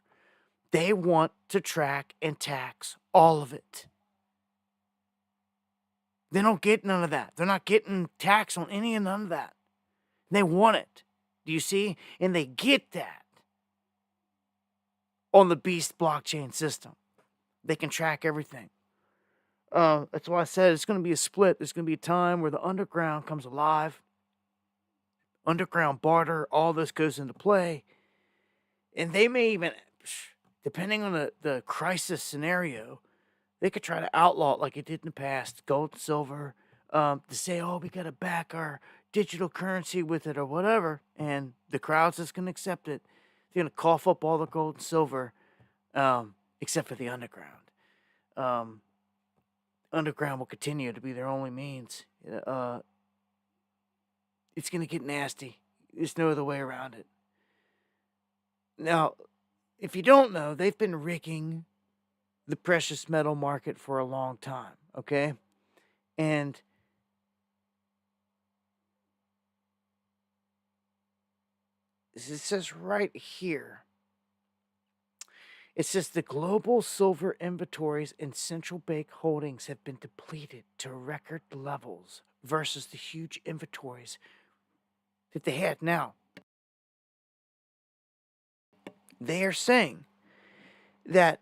They want to track and tax all of it. They don't get none of that. They're not getting taxed on any and none of that. They want it. Do you see? And they get that on the Beast blockchain system. They can track everything. That's why I said it's going to be a split. There's going to be a time where the underground comes alive. Underground barter, all this goes into play. And they may even, depending on the crisis scenario, they could try to outlaw it like it did in the past, gold and silver, to say, oh, we got to back our digital currency with it or whatever, and the crowd's just going to accept it. They're going to cough up all the gold and silver, except for the underground. Underground will continue to be their only means. It's going to get nasty. There's no other way around it. Now, if you don't know, they've been rigging the precious metal market for a long time, okay? And it says right here, it says the global silver inventories and central bank holdings have been depleted to record levels versus the huge inventories that they had. Now, they are saying that,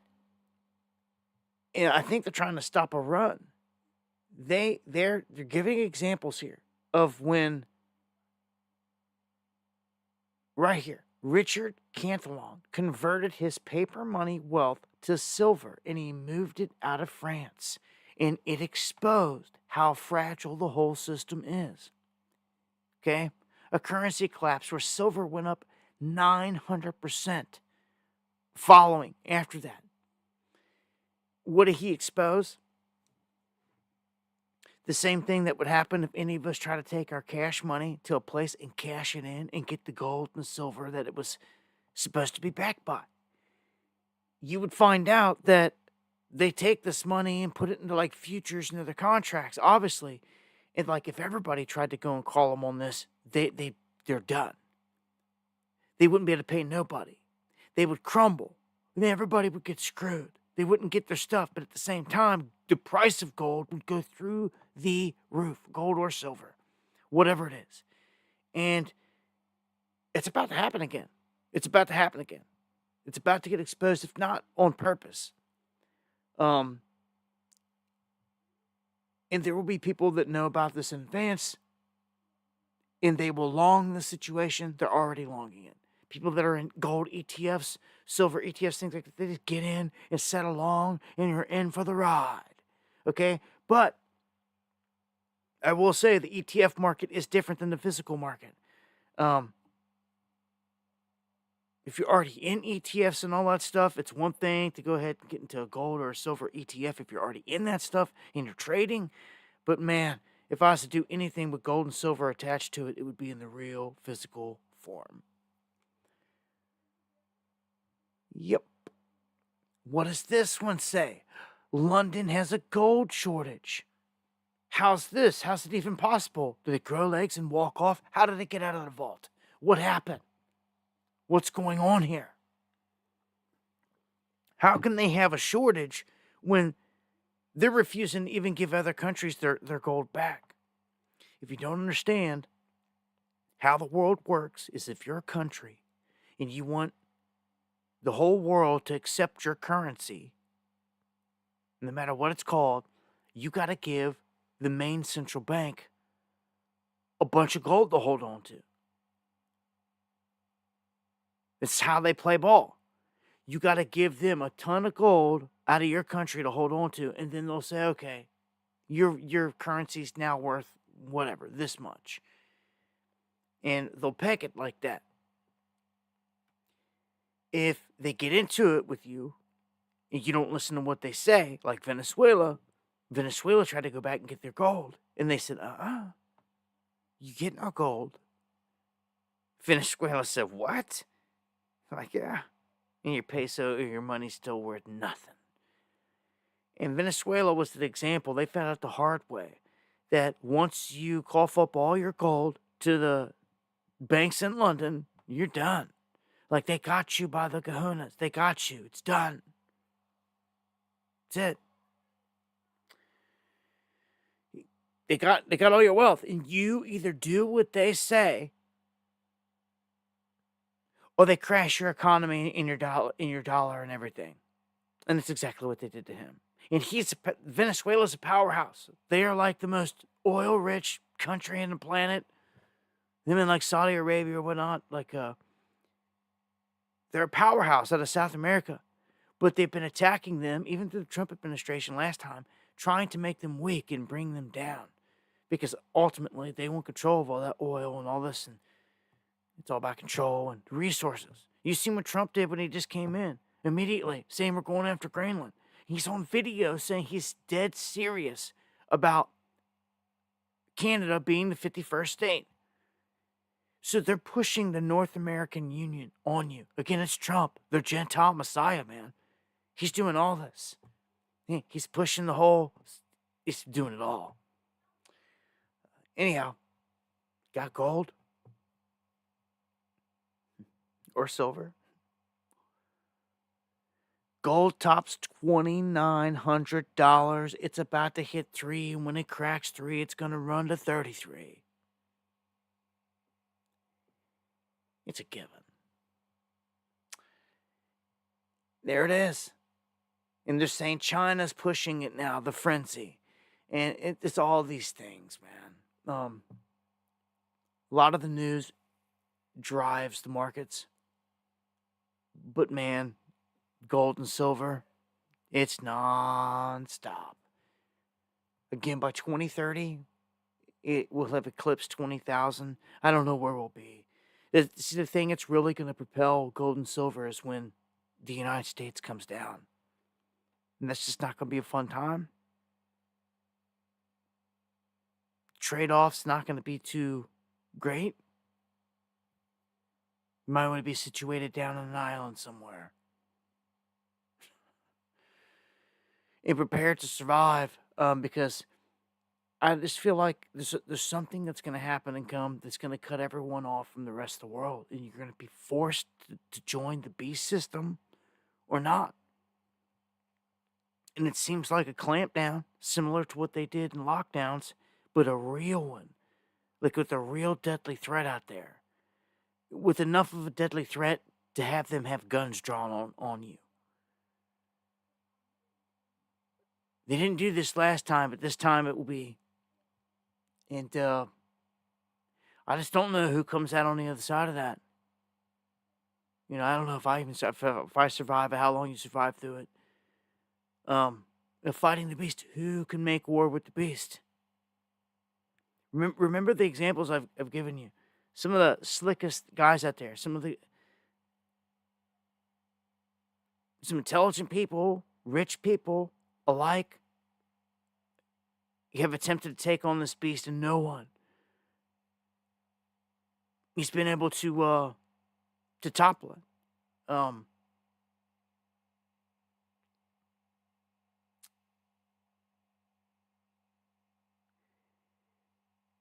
and I think they're trying to stop a run. They're giving examples here of when, right here, Richard Cantillon converted his paper money wealth to silver, and he moved it out of France, and it exposed how fragile the whole system is. Okay? A currency collapse where silver went up 900% following after that. What did he expose? The same thing that would happen if any of us try to take our cash money to a place and cash it in and get the gold and the silver that it was supposed to be backed by. You would find out that they take this money and put it into like futures and other contracts, obviously. And like if everybody tried to go and call them on this, they're done. They wouldn't be able to pay nobody. They would crumble. And then everybody would get screwed. They wouldn't get their stuff, but at the same time, the price of gold would go through the roof, gold or silver, whatever it is. And it's about to happen again. It's about to happen again. It's about to get exposed, if not on purpose. And there will be people that know about this in advance, and they will long the situation. They're already longing it. People that are in gold ETFs, silver ETFs, things like that, they just get in and set along, and you're in for the ride. Okay? But I will say the ETF market is different than the physical market. If you're already in ETFs and all that stuff, it's one thing to go ahead and get into a gold or a silver ETF if you're already in that stuff and you're trading. But man, if I was to do anything with gold and silver attached to it, it would be in the real physical form. Yep. What does this one say? London has a gold shortage. How's this? How's it even possible? Did it grow legs and walk off? How did it get out of the vault? What happened? What's going on here? How can they have a shortage when they're refusing to even give other countries their gold back? If you don't understand how the world works, is if you're a country and you want the whole world to accept your currency, no matter what it's called, you got to give the main central bank a bunch of gold to hold on to. It's how they play ball. You got to give them a ton of gold out of your country to hold on to, and then they'll say, okay, your currency's now worth whatever, this much. And they'll peg it like that. If they get into it with you and you don't listen to what they say, like Venezuela tried to go back and get their gold. And they said, you get no gold. Venezuela said, what? Like, yeah. And your peso or your money's still worth nothing. And Venezuela was the example. They found out the hard way that once you cough up all your gold to the banks in London, you're done. Like, they got you by the kahunas. They got you. It's done. That's it. They got all your wealth. And you either do what they say, or they crash your economy in your dollar and everything. And that's exactly what they did to him. And Venezuela's a powerhouse. They are like the most oil-rich country on the planet. Them in like Saudi Arabia or whatnot, like they're a powerhouse out of South America. But they've been attacking them, even through the Trump administration last time, trying to make them weak and bring them down. because ultimately they want control of all that oil and all this, and it's all about control and resources. You seen what Trump did when he just came in? Immediately saying we're going after Greenland. He's on video saying he's dead serious about Canada being the 51st state. So they're pushing the North American Union on you. Again, it's Trump, their Gentile Messiah, man. He's doing all this. He's pushing the whole, he's doing it all. Anyhow, got gold or silver. Gold tops $2,900. It's about to hit 3, and when it cracks 3, it's going to run to 33. It's a given. There it is. And they're saying China's pushing it now, the frenzy. And it's all these things, man. A lot of the news drives the markets. But, man, gold and silver, it's non-stop. Again, by 2030, it will have eclipsed 20,000. I don't know where we'll be. See, the thing that's really going to propel gold and silver is when the United States comes down. And that's just not going to be a fun time. Trade-off's not going to be too great. You might want to be situated down on an island somewhere. And prepared to survive, because I just feel like there's something that's going to happen and come that's going to cut everyone off from the rest of the world. And you're going to be forced to join the beast system or not. And it seems like a clampdown, similar to what they did in lockdowns, but a real one. Like with a real deadly threat out there. With enough of a deadly threat to have them have guns drawn on you. They didn't do this last time, but this time it will be. And I just don't know who comes out on the other side of that. You know, I don't know if I survive, or how long you survive through it. Fighting the beast. Who can make war with the beast? Remember the examples I've given you. Some of the slickest guys out there. Some intelligent people, rich people alike. You have attempted to take on this beast, and no one. He's been able to topple it.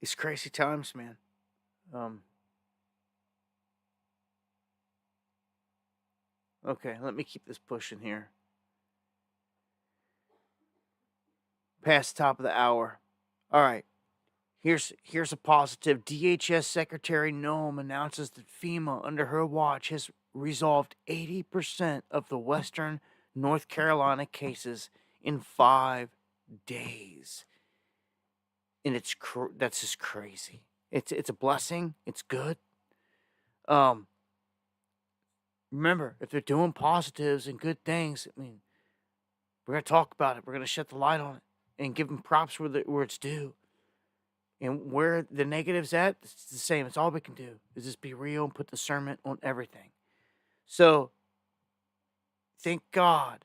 It's crazy times, man. Okay, let me keep this pushing here. Past the top of the hour. All right. Here's a positive. DHS Secretary Noem announces that FEMA, under her watch, has resolved 80% of the Western North Carolina cases in 5 days. And that's just crazy. It's a blessing. It's good. Remember, if they're doing positives and good things, I mean, we're gonna talk about it. We're gonna shed the light on it and give them props where it's due. And where the negative's at, it's the same. It's all we can do is just be real and put discernment on everything. So, thank God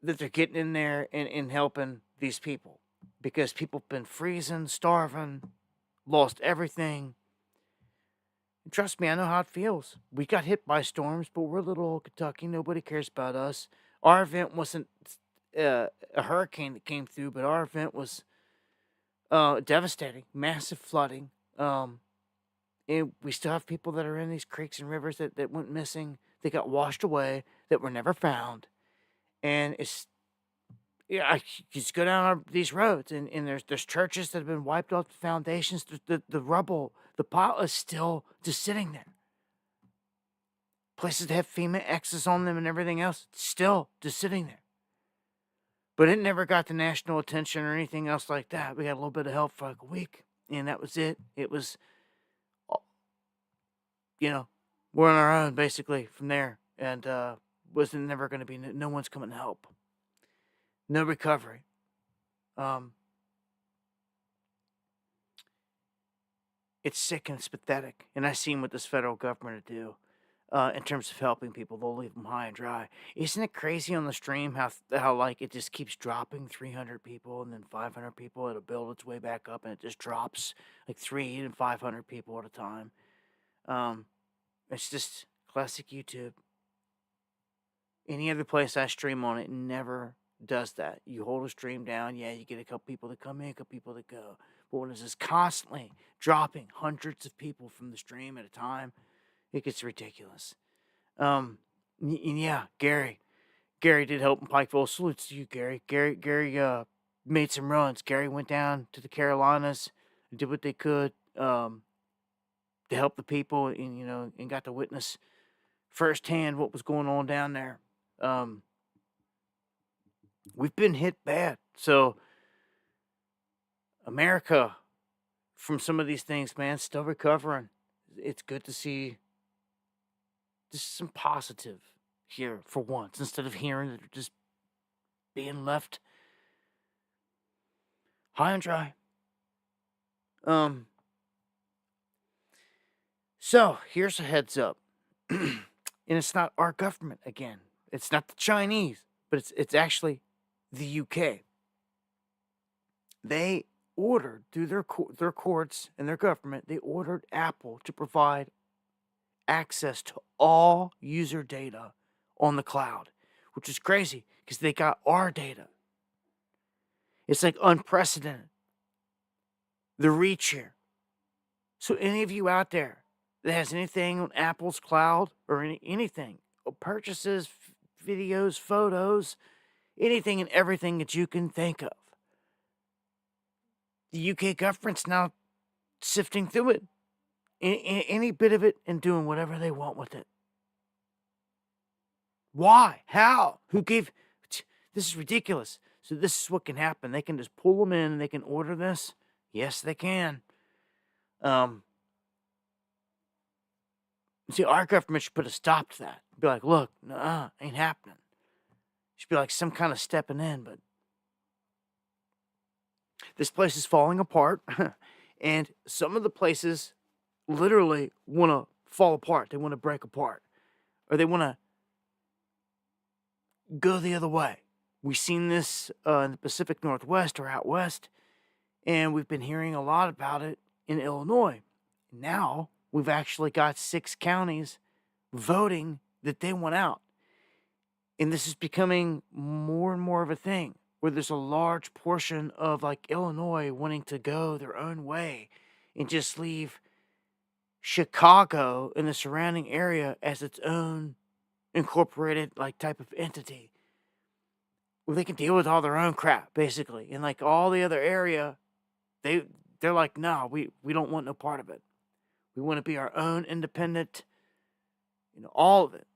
that they're getting in there and helping these people. Because people have been freezing, starving, lost everything. And trust me, I know how it feels. We got hit by storms, but we're little old Kentucky. Nobody cares about us. Our event wasn't a hurricane that came through, but our event was devastating, massive flooding. And we still have people that are in these creeks and rivers that went missing, that got washed away, that were never found. And I just go down these roads, and there's churches that have been wiped off the foundations. The rubble, the pile is still just sitting there. Places that have FEMA X's on them and everything else, still just sitting there. But it never got the national attention or anything else like that. We got a little bit of help for like a week, and that was it. It was, we're on our own basically from there, and wasn't never going to be. No one's coming to help. No recovery. It's sick and it's pathetic. And I've seen what this federal government will do in terms of helping people. They'll leave them high and dry. Isn't it crazy on the stream how like it just keeps dropping 300 people and then 500 people? It'll build its way back up and it just drops like 300 and 500 people at a time. It's just classic YouTube. Any other place I stream on, it never does that. You hold a stream down, yeah, you get a couple people that come in, a couple people that go. But when it's just constantly dropping hundreds of people from the stream at a time, it gets ridiculous. And yeah, Gary did help in Pikeville. Salutes to you, Gary. Gary made some runs. Gary went down to the Carolinas, did what they could to help the people, and got to witness firsthand what was going on down there. We've been hit bad. So America, from some of these things, man, still recovering. It's good to see just some positive here for once, instead of hearing that they're just being left high and dry. So here's a heads up. And it's not our government again. It's not the Chinese, but it's actually the UK. They ordered through their courts and their government, they ordered Apple to provide access to all user data on the cloud, which is crazy because they got our data. It's like unprecedented. The reach here. So any of you out there that has anything on Apple's cloud or anything, purchases, videos, photos, anything and everything that you can think of, the UK government's now sifting through it, any bit of it, and doing whatever they want with it. Why? How? Who gave? This is ridiculous. So this is what can happen. They can just pull them in and they can order this. Yes, they can. See, our government should put a stop to that. Be like, look, nah, ain't happening. Should be like some kind of stepping in, but this place is falling apart, and some of the places literally want to fall apart. They want to break apart, or they want to go the other way. We've seen this in the Pacific Northwest or out west, and we've been hearing a lot about it in Illinois. Now we've actually got 6 counties voting that they want out. And this is becoming more and more of a thing, where there's a large portion of like Illinois wanting to go their own way and just leave Chicago and the surrounding area as its own incorporated like type of entity, where they can deal with all their own crap basically. And like all the other area, they're like, no, we don't want no part of it. We want to be our own independent, all of it.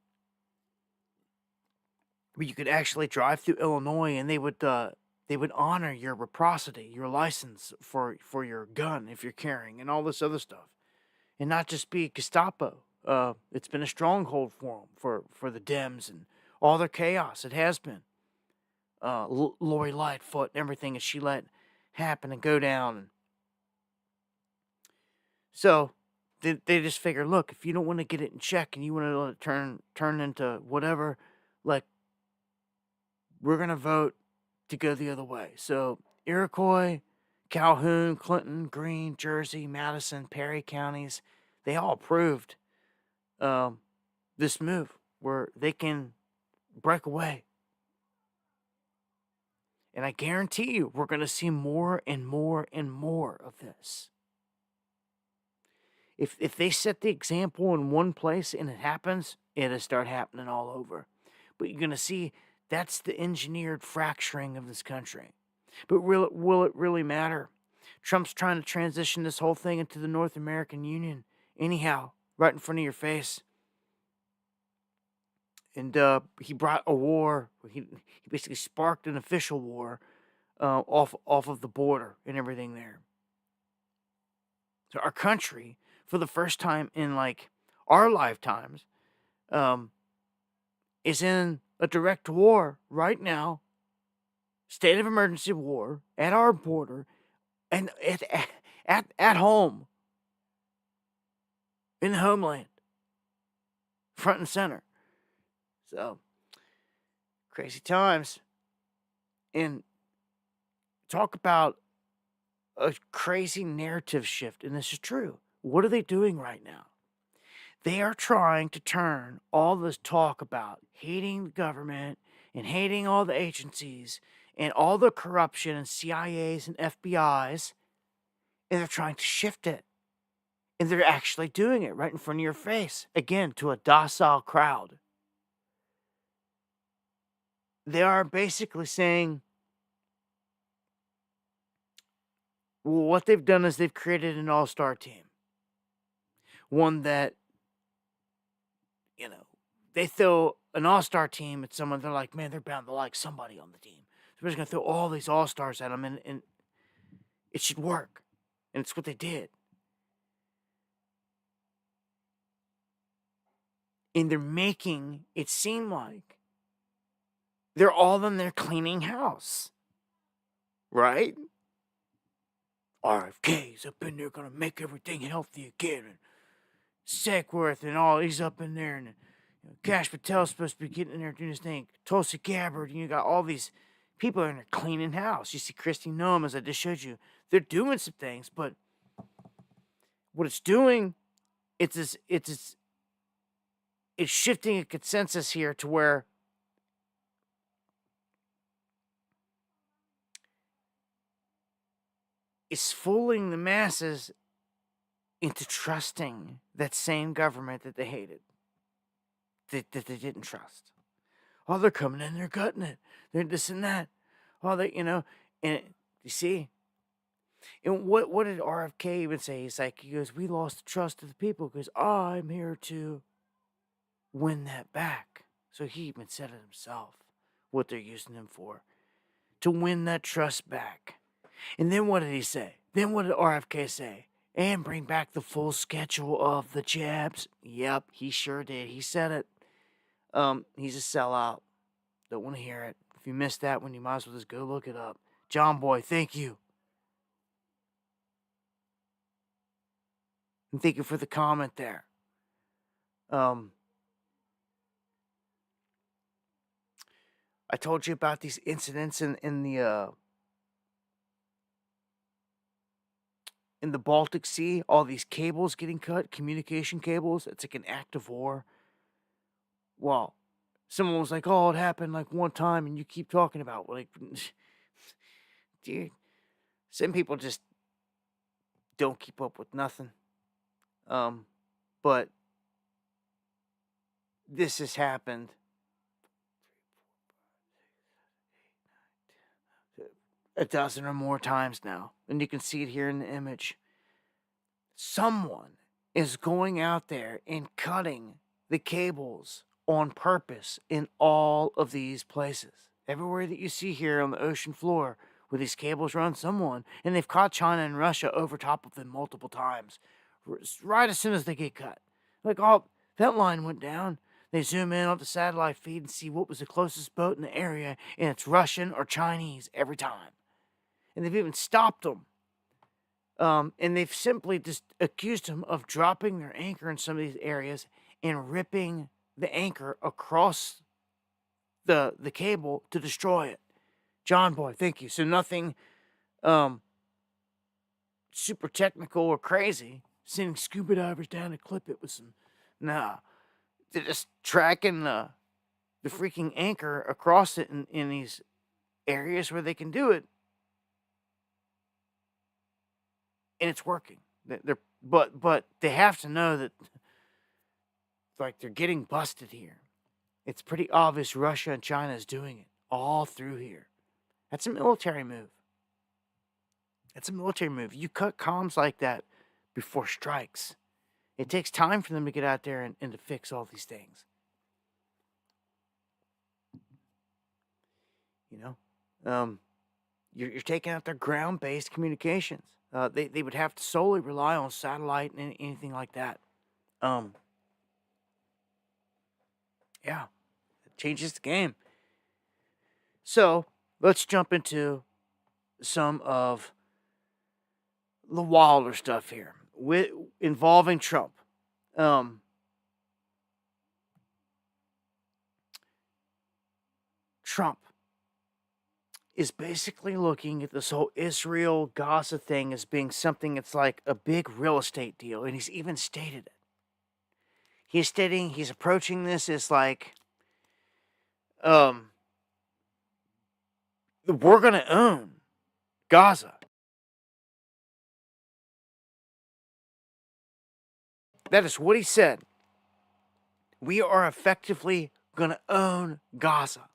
Where you could actually drive through Illinois and they would honor your reciprocity, your license for your gun if you're carrying, and all this other stuff, and not just be Gestapo. It's been a stronghold for them, for the Dems and all their chaos. It has been. Lori Lightfoot and everything that she let happen and go down. And so they just figure, look, if you don't want to get it in check and you want to let it turn into whatever, like, we're going to vote to go the other way. So Iroquois, Calhoun, Clinton, Greene, Jersey, Madison, Perry counties, they all approved this move where they can break away. And I guarantee you, we're going to see more and more and more of this. If they set the example in one place and it happens, it'll start happening all over. But you're going to see that's the engineered fracturing of this country. But will it really matter? Trump's trying to transition this whole thing into the North American Union anyhow, right in front of your face. And he brought a war. He basically sparked an official war off of the border and everything there. So our country, for the first time in like our lifetimes, is in a direct war right now, state of emergency war at our border, and at home in the homeland, front and center. So, crazy times. And talk about a crazy narrative shift, and this is true. What are they doing right now? They are trying to turn all this talk about hating the government and hating all the agencies and all the corruption and CIAs and FBIs, and they're trying to shift it. And they're actually doing it right in front of your face. Again, to a docile crowd. They are basically saying, well, what they've done is they've created an all-star team. One that, they throw an all-star team at someone, they're like, man, they're bound to like somebody on the team. So we're just going to throw all these all-stars at them, and it should work. And it's what they did. And they're making it seem like they're all in there cleaning house. Right? RFK's up in there going to make everything healthy again. And Sackworth and all, he's up in there. And Cash Patel's supposed to be getting in there doing his thing. Tulsi Gabbard, you got all these people in there cleaning house. You see Kristi Noem, as I just showed you. They're doing some things, but what it's doing, it's shifting a consensus here to where it's fooling the masses into trusting that same government that they hated, that they didn't trust. Oh, they're coming in, they're gutting it. They're this and that. Oh, and you see? And what did RFK even say? He goes, we lost the trust of the people because I'm here to win that back. So he even said it himself, what they're using him for, to win that trust back. And then what did he say? Then what did RFK say? And bring back the full schedule of the jabs. Yep, he sure did. He said it. He's a sellout. Don't want to hear it. If you missed that one, you might as well just go look it up. John Boy, thank you. And thank you for the comment there. I told you about these incidents in the Baltic Sea, all these cables getting cut, communication cables. It's like an act of war. Well, someone was like, oh, it happened like one time, and you keep talking about, like, dude, some people just don't keep up with nothing. But this has happened 12 or more times now. And you can see it here in the image. Someone is going out there and cutting the cables on purpose in all of these places. Everywhere that you see here on the ocean floor where these cables run, someone, and they've caught China and Russia over top of them multiple times, right as soon as they get cut. Like, oh, that line went down. They zoom in on the satellite feed and see what was the closest boat in the area, and it's Russian or Chinese every time. And they've even stopped them. And they've simply just accused them of dropping their anchor in some of these areas and ripping the anchor across the cable to destroy it. John Boy, thank you. So nothing super technical or crazy. Sending scuba divers down to clip it with some... Nah. They're just tracking the freaking anchor across it in these areas where they can do it. And it's working. But they have to know that, like, they're getting busted here. It's pretty obvious Russia and China is doing it all through here. That's a military move. You cut comms like that before strikes. It takes time for them to get out there and to fix all these things. You're taking out their ground-based communications. They would have to solely rely on satellite and anything like that. Yeah, it changes the game. So let's jump into some of the wilder stuff here involving Trump. Trump is basically looking at this whole Israel Gaza thing as being something that's like a big real estate deal, and he's even stated it. He's stating he's approaching this as like, we're gonna own Gaza. That is what he said. We are effectively gonna own Gaza.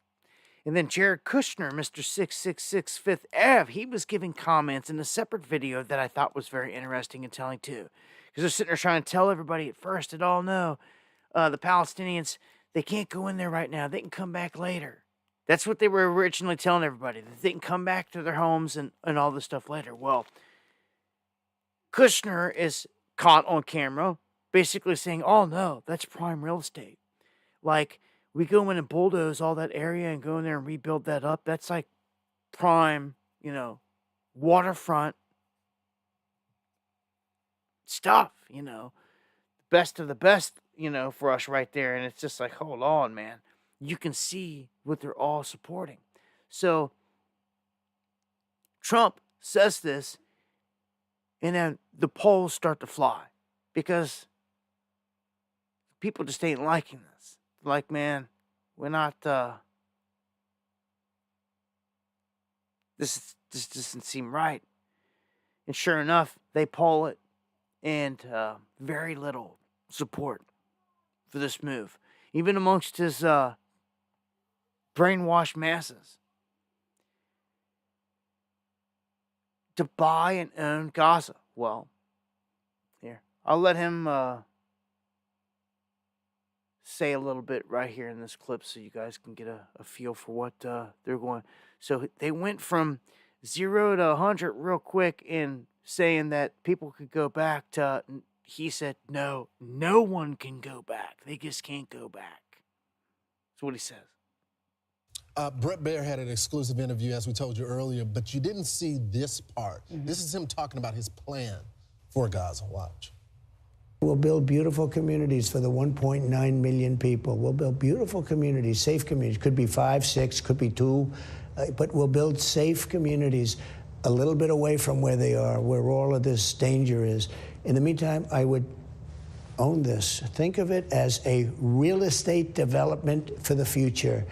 And then Jared Kushner, Mr. 666 Fifth Ave, he was giving comments in a separate video that I thought was very interesting and telling too. Because they're sitting there trying to tell everybody at first at all, no, the Palestinians, they can't go in there right now. They can come back later. That's what they were originally telling everybody, that they can come back to their homes and all this stuff later. Well, Kushner is caught on camera basically saying, oh no, that's prime real estate. Like, we go in and bulldoze all that area and go in there and rebuild that up. That's like prime, waterfront stuff, best of the best, for us right there. And it's just like, hold on, man. You can see what they're all supporting. So Trump says this, and then the polls start to fly because people just ain't liking this. Like, man, we're not, this doesn't seem right. And sure enough, they poll it, and very little support for this move, even amongst his brainwashed masses, to buy and own Gaza. Well, here, I'll let him say a little bit right here in this clip so you guys can get a feel for what they're going. So they went from 0 to 100 real quick in saying that people could go back to, he said, no one can go back. They just can't go back. That's what he says. Brett Baer had an exclusive interview, as we told you earlier, but you didn't see this part. This is him talking about his plan for Gaza. Watch. We'll build beautiful communities for the 1.9 million people. We'll build beautiful communities, safe communities. Could be 5, 6, could be 2, but we'll build safe communities a little bit away from where they are, where all of this danger is. In the meantime, I would own this. Think of it as a real estate development for the future.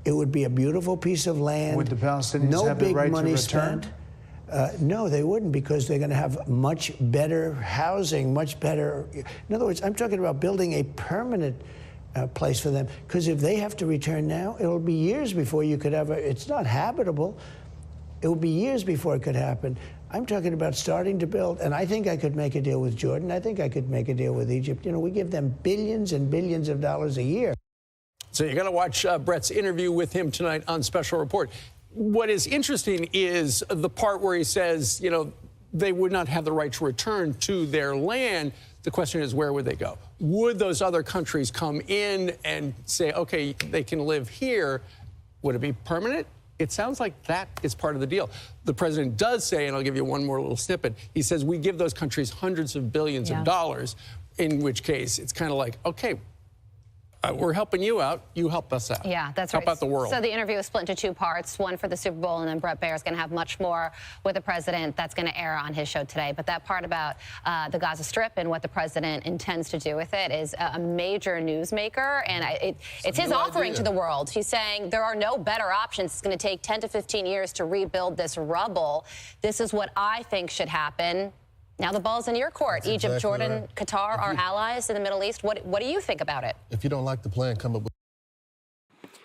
It would be a beautiful piece of land. Would the Palestinians have the right to return? Spent. No, they wouldn't, because they're going to have much better housing, much better. In other words, I'm talking about building a permanent place for them. Because if they have to return now, it'll be years before you could ever. It's not habitable. It will be years before it could happen. I'm talking about starting to build, and I think I could make a deal with Jordan. I think I could make a deal with Egypt. We give them billions and billions of dollars a year. So you're going to watch Brett's interview with him tonight on Special Report. What is interesting is the part where he says, they would not have the right to return to their land. The question is, where would they go? Would those other countries come in and say, okay, they can live here? Would it be permanent? It sounds like that is part of the deal. The president does say, and I'll give you one more little snippet, he says we give those countries hundreds of billions of dollars, in which case it's kind of like, okay, we're helping you out. You help us out. Yeah, that's right. Help out the world. So the interview was split into 2 parts, one for the Super Bowl, and then Brett Baer is going to have much more with the president. That's going to air on his show today. But that part about the Gaza Strip and what the president intends to do with it is a major newsmaker, and it's his offering to the world. He's saying there are no better options. It's going to take 10 to 15 years to rebuild this rubble. This is what I think should happen. Now the ball's in your court. That's Egypt, exactly Jordan, right. Qatar are allies in the Middle East. What do you think about it? If you don't like the plan, come up with.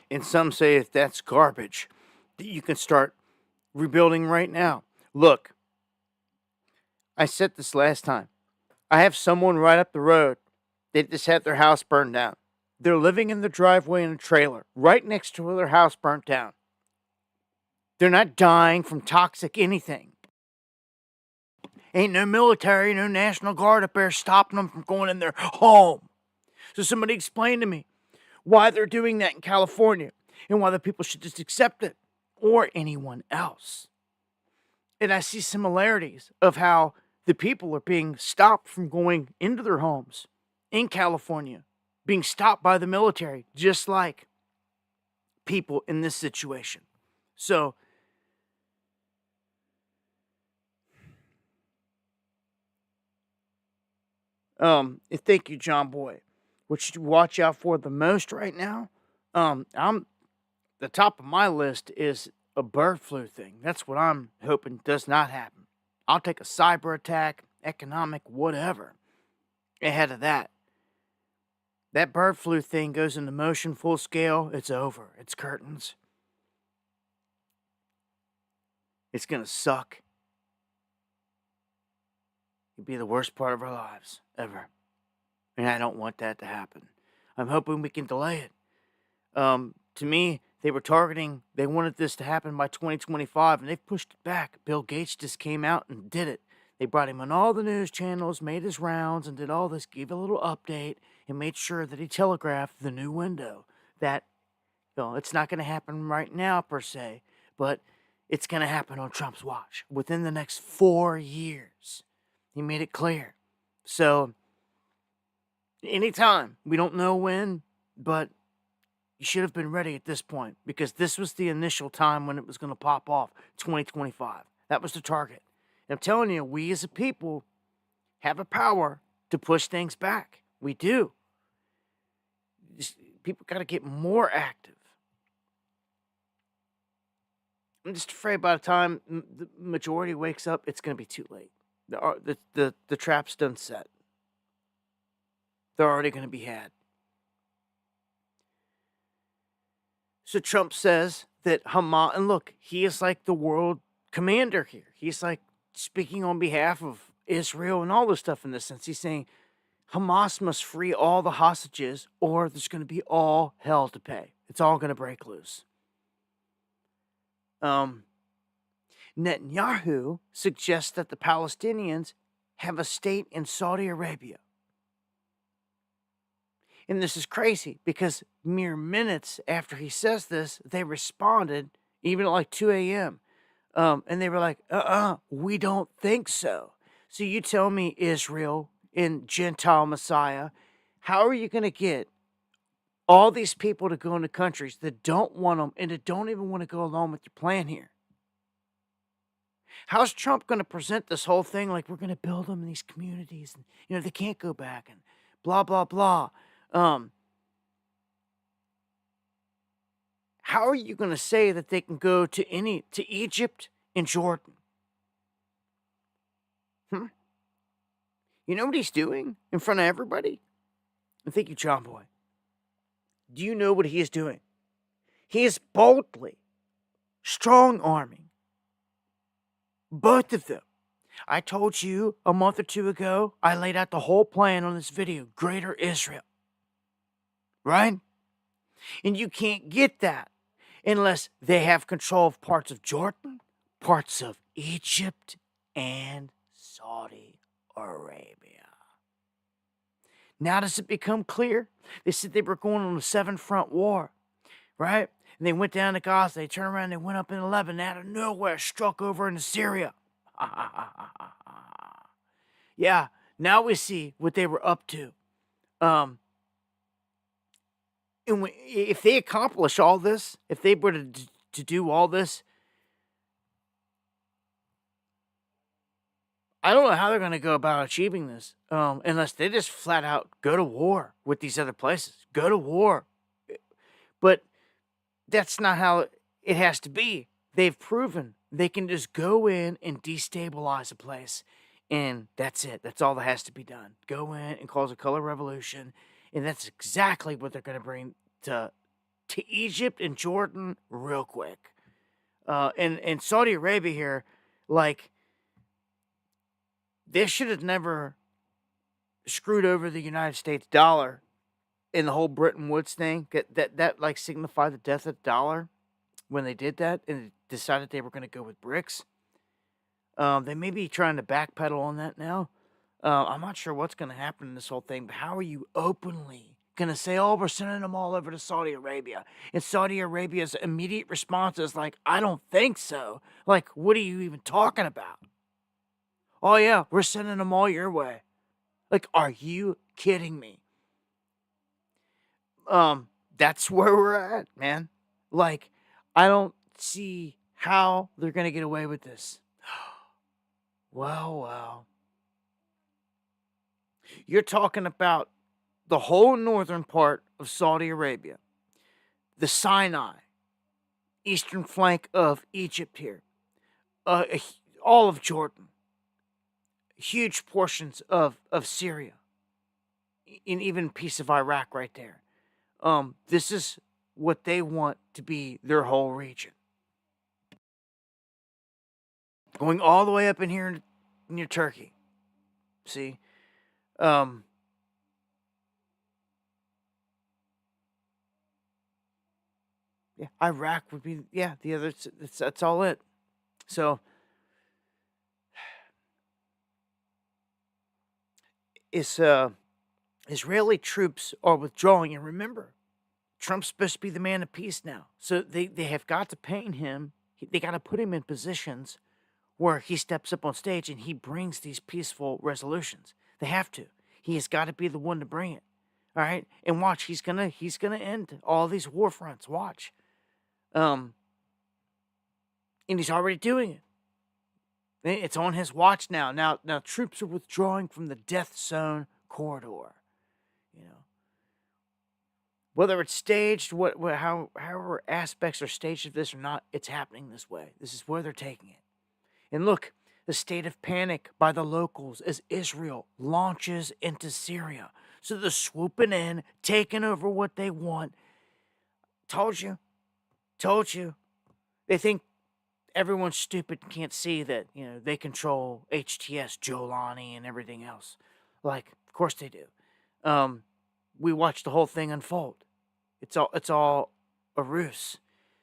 And some say if that's garbage, that you can start rebuilding right now. Look, I said this last time. I have someone right up the road. They just had their house burned down. They're living in the driveway in a trailer right next to where their house burnt down. They're not dying from toxic anything. Ain't no military, no National Guard up there stopping them from going in their home. So somebody explain to me why they're doing that in California and why the people should just accept it, or anyone else. And I see similarities of how the people are being stopped from going into their homes in California being stopped by the military, just like people in this situation. So, thank you, John Boy. What you should watch out for the most right now, I'm the top of my list is a bird flu thing. That's what I'm hoping does not happen. I'll take a cyber attack, economic, whatever, ahead of that. That bird flu thing goes into motion full scale, it's over. It's curtains. It's going to suck. It'd be the worst part of our lives, ever. And I don't want that to happen. I'm hoping we can delay it. To me, they wanted this to happen by 2025, and they've pushed it back. Bill Gates just came out and did it. They brought him on all the news channels, made his rounds, and did all this, gave a little update, and made sure that he telegraphed the new window. That, it's not going to happen right now, per se, but it's going to happen on Trump's watch within the next 4 years. He made it clear. So, anytime, we don't know when, but you should have been ready at this point, because this was the initial time when it was going to pop off, 2025. That was the target. And I'm telling you, we as a people have a power to push things back. We do. People got to get more active. I'm just afraid by the time the majority wakes up, it's going to be too late. The trap's done set. They're already going to be had. So Trump says that Hamas, and look, he is like the world commander here. He's like speaking on behalf of Israel and all this stuff in this sense. He's saying Hamas must free all the hostages or there's going to be all hell to pay. It's all going to break loose. Netanyahu suggests that the Palestinians have a state in Saudi Arabia. And this is crazy because mere minutes after he says this, they responded, even at like 2 a.m. And they were like, we don't think so. So you tell me, Israel and Gentile Messiah, how are you going to get all these people to go into countries that don't want them and that don't even want to go along with your plan here? How's Trump going to present this whole thing like we're going to build them in these communities and, they can't go back and blah, blah, blah. How are you going to say that they can go to Egypt and Jordan? You know what he's doing in front of everybody? And thank you, John Boy. Do you know what he is doing? He is boldly strong-arming both of them. I told you a month or two ago, I laid out the whole plan on this video, Greater Israel. Right? And you can't get that unless they have control of parts of Jordan, parts of Egypt, and Saudi Arabia. Now does it become clear? They said they were going on a 7-front war, right? And they went down to Gaza, they turned around, they went up in Lebanon, out of nowhere, struck over into Syria. Yeah, now we see what they were up to. And if they accomplish all this, if they were to do all this, I don't know how they're going to go about achieving this, unless they just flat out go to war with these other places. Go to war. But that's not how it has to be. They've proven they can just go in and destabilize a place, and that's it. That's all that has to be done. Go in and cause a color revolution, and that's exactly what they're going to bring to Egypt and Jordan real quick. And Saudi Arabia here, like, they should have never screwed over the United States dollar in the whole Bretton Woods thing. That like signified the death of the dollar when they did that and decided they were going to go with BRICS. They may be trying to backpedal on that now. I'm not sure what's going to happen in this whole thing, but how are you openly going to say, we're sending them all over to Saudi Arabia? And Saudi Arabia's immediate response is like, I don't think so. Like, what are you even talking about? Oh, yeah, we're sending them all your way. Like, are you kidding me? That's where we're at, man. Like, I don't see how they're gonna get away with this. Well. You're talking about the whole northern part of Saudi Arabia, the Sinai, eastern flank of Egypt here, all of Jordan, huge portions of Syria, and even a piece of Iraq right there. This is what they want to be their whole region. Going all the way up in here near Turkey. See? Yeah, Iraq would be, the other, that's all it. So, it's, Israeli troops are withdrawing, and remember, Trump's supposed to be the man of peace now. So they have got to paint him. They got to put him in positions where he steps up on stage and he brings these peaceful resolutions. They have to. He has got to be the one to bring it. All right? And watch, he's gonna end all these war fronts. Watch. And he's already doing it. It's on his watch now. Now troops are withdrawing from the death zone corridor. You know, whether it's staged, however aspects are staged of this or not, it's happening this way. This is where they're taking it. And look, the state of panic by the locals as Israel launches into Syria. So they're swooping in, taking over what they want. Told you. They think everyone's stupid and can't see that, they control HTS, Jolani, and everything else. Like, of course they do. We watched the whole thing unfold. It's all a ruse.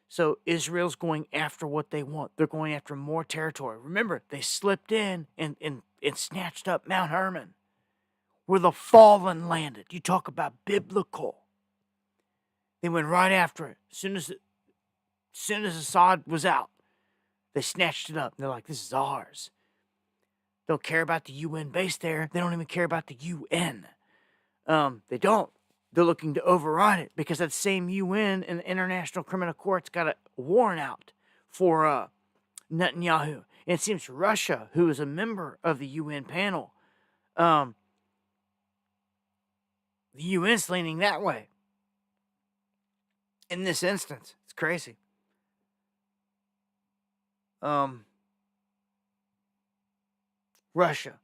So Israel's going after what they want. They're going after more territory. Remember, they slipped in and snatched up Mount Hermon, where the fallen landed. You talk about biblical. They went right after it. As soon as Assad was out, they snatched it up. They're like, this is ours. They don't care about the UN base there. They don't even care about the UN. They don't. They're looking to override it because that same UN and the International Criminal Court's got a warrant out for Netanyahu. And it seems Russia, who is a member of the UN panel, the UN's leaning that way. In this instance, it's crazy. Russia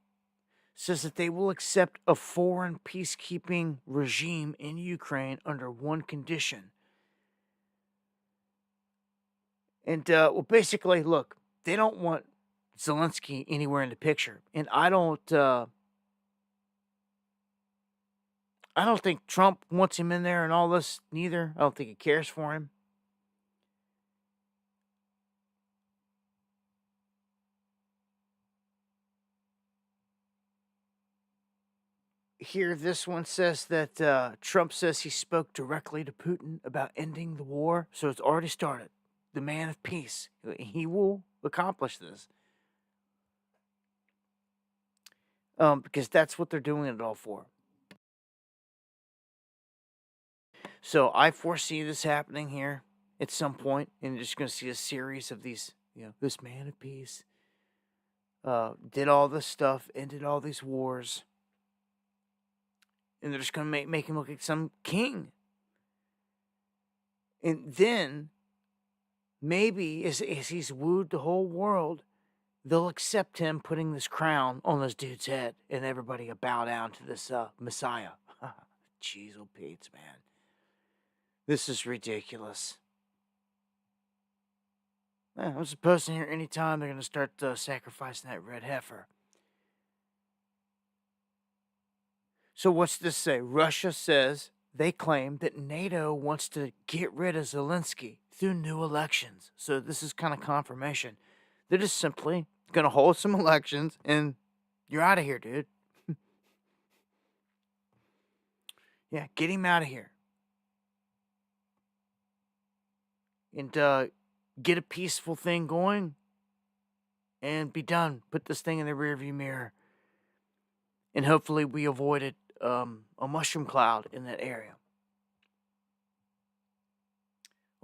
says that they will accept a foreign peacekeeping regime in Ukraine under one condition. And, basically, look, they don't want Zelensky anywhere in the picture. And I don't think Trump wants him in there and all this, neither. I don't think he cares for him. Here, this one says that Trump says he spoke directly to Putin about ending the war. So it's already started. The man of peace. He will accomplish this. Because that's what they're doing it all for. So I foresee this happening here at some point. And you're just going to see a series of these, this man of peace did all this stuff, ended all these wars. And they're just going to make him look like some king. And then, maybe, as he's wooed the whole world, they'll accept him putting this crown on this dude's head. And everybody will bow down to this Messiah. Jeez, oh Pete's, man. This is ridiculous. I'm supposed to hear anytime they're going to start sacrificing that red heifer. So what's this say? Russia says they claim that NATO wants to get rid of Zelensky through new elections. So this is kind of confirmation. They're just simply going to hold some elections and you're out of here, dude. Yeah, get him out of here. And get a peaceful thing going and be done. Put this thing in the rearview mirror. And hopefully we avoided a mushroom cloud in that area.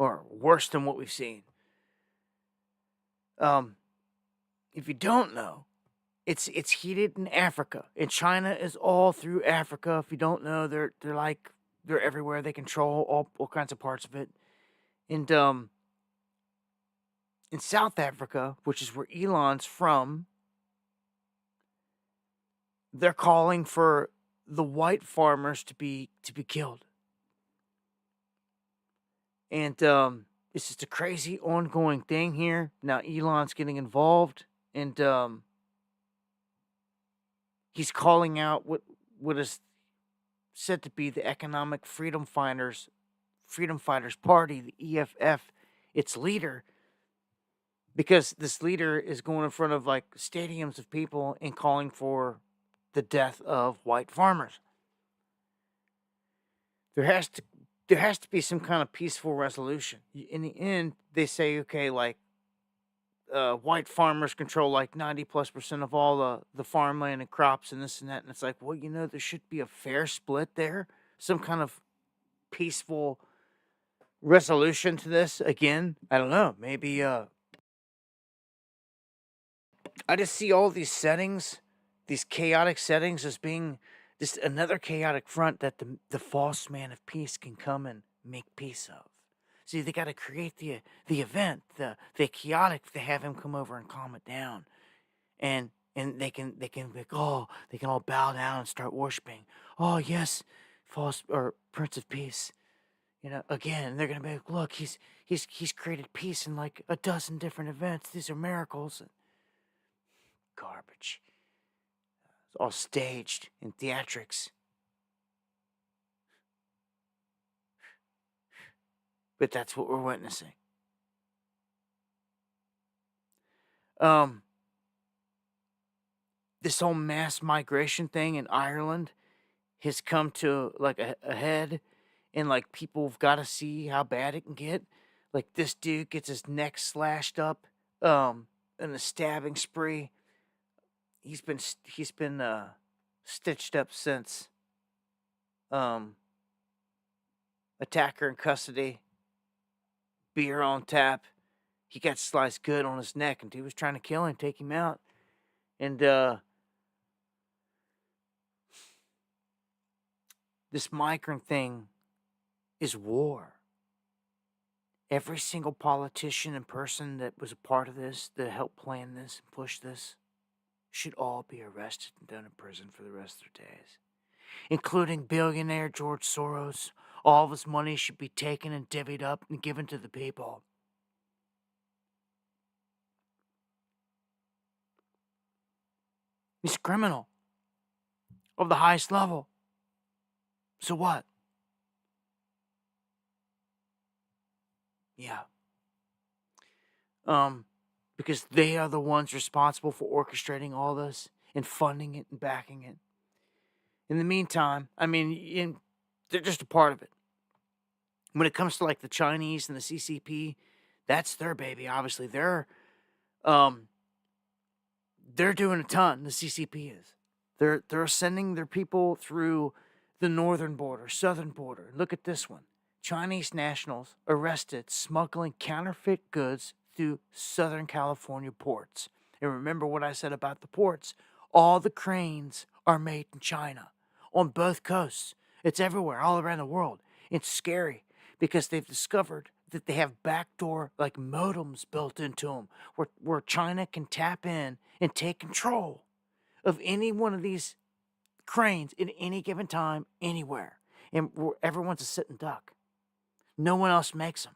or worse than what we've seen. If you don't know, it's heated in Africa, and China is all through Africa. If you don't know, they're everywhere. They control all kinds of parts of it. And in South Africa, which is where Elon's from, they're calling for the white farmers to be killed. And it's just a crazy ongoing thing here. Now Elon's getting involved, and he's calling out what is said to be the Economic Freedom Fighters Party, the EFF, its leader, because this leader is going in front of like stadiums of people and calling for the death of white farmers. There has to be some kind of peaceful resolution. In the end, they say, okay, like white farmers control like 90+% of all the farmland and crops and this and that. And it's like, well, there should be a fair split there. Some kind of peaceful resolution to this. Again, I don't know. Maybe I just see all these settings, these chaotic settings, as being just another chaotic front that the false man of peace can come and make peace of. See, they got to create the event, the chaotic. They have him come over and calm it down, and they can be like, oh, they can all bow down and start worshiping. Oh yes, false or Prince of Peace. Again, they're gonna be like, look, he's created peace in like a dozen different events. These are miracles. Garbage. It's all staged in theatrics. But that's what we're witnessing. This whole mass migration thing in Ireland has come to like a head, and like people have got to see how bad it can get. Like this dude gets his neck slashed up in a stabbing spree. He's been stitched up since. Attacker in custody. Beer on tap. He got sliced good on his neck, and he was trying to kill him, take him out. And this migrant thing is war. Every single politician and person that was a part of this, that helped plan this and push this, should all be arrested and done in prison for the rest of their days. Including billionaire George Soros. All of his money should be taken and divvied up and given to the people. He's a criminal of the highest level. So what? Yeah. Because they are the ones responsible for orchestrating all this and funding it and backing it. In the meantime, they're just a part of it. When it comes to like the Chinese and the CCP, that's their baby. Obviously, they're doing a ton. The CCP is. They're sending their people through the northern border, southern border. Look at this one. Chinese nationals arrested smuggling counterfeit goods through Southern California ports. And remember what I said about the ports. All the cranes are made in China on both coasts. It's everywhere, all around the world. It's scary because they've discovered that they have backdoor like modems built into them where China can tap in and take control of any one of these cranes at any given time, anywhere. And everyone's a sitting duck. No one else makes them.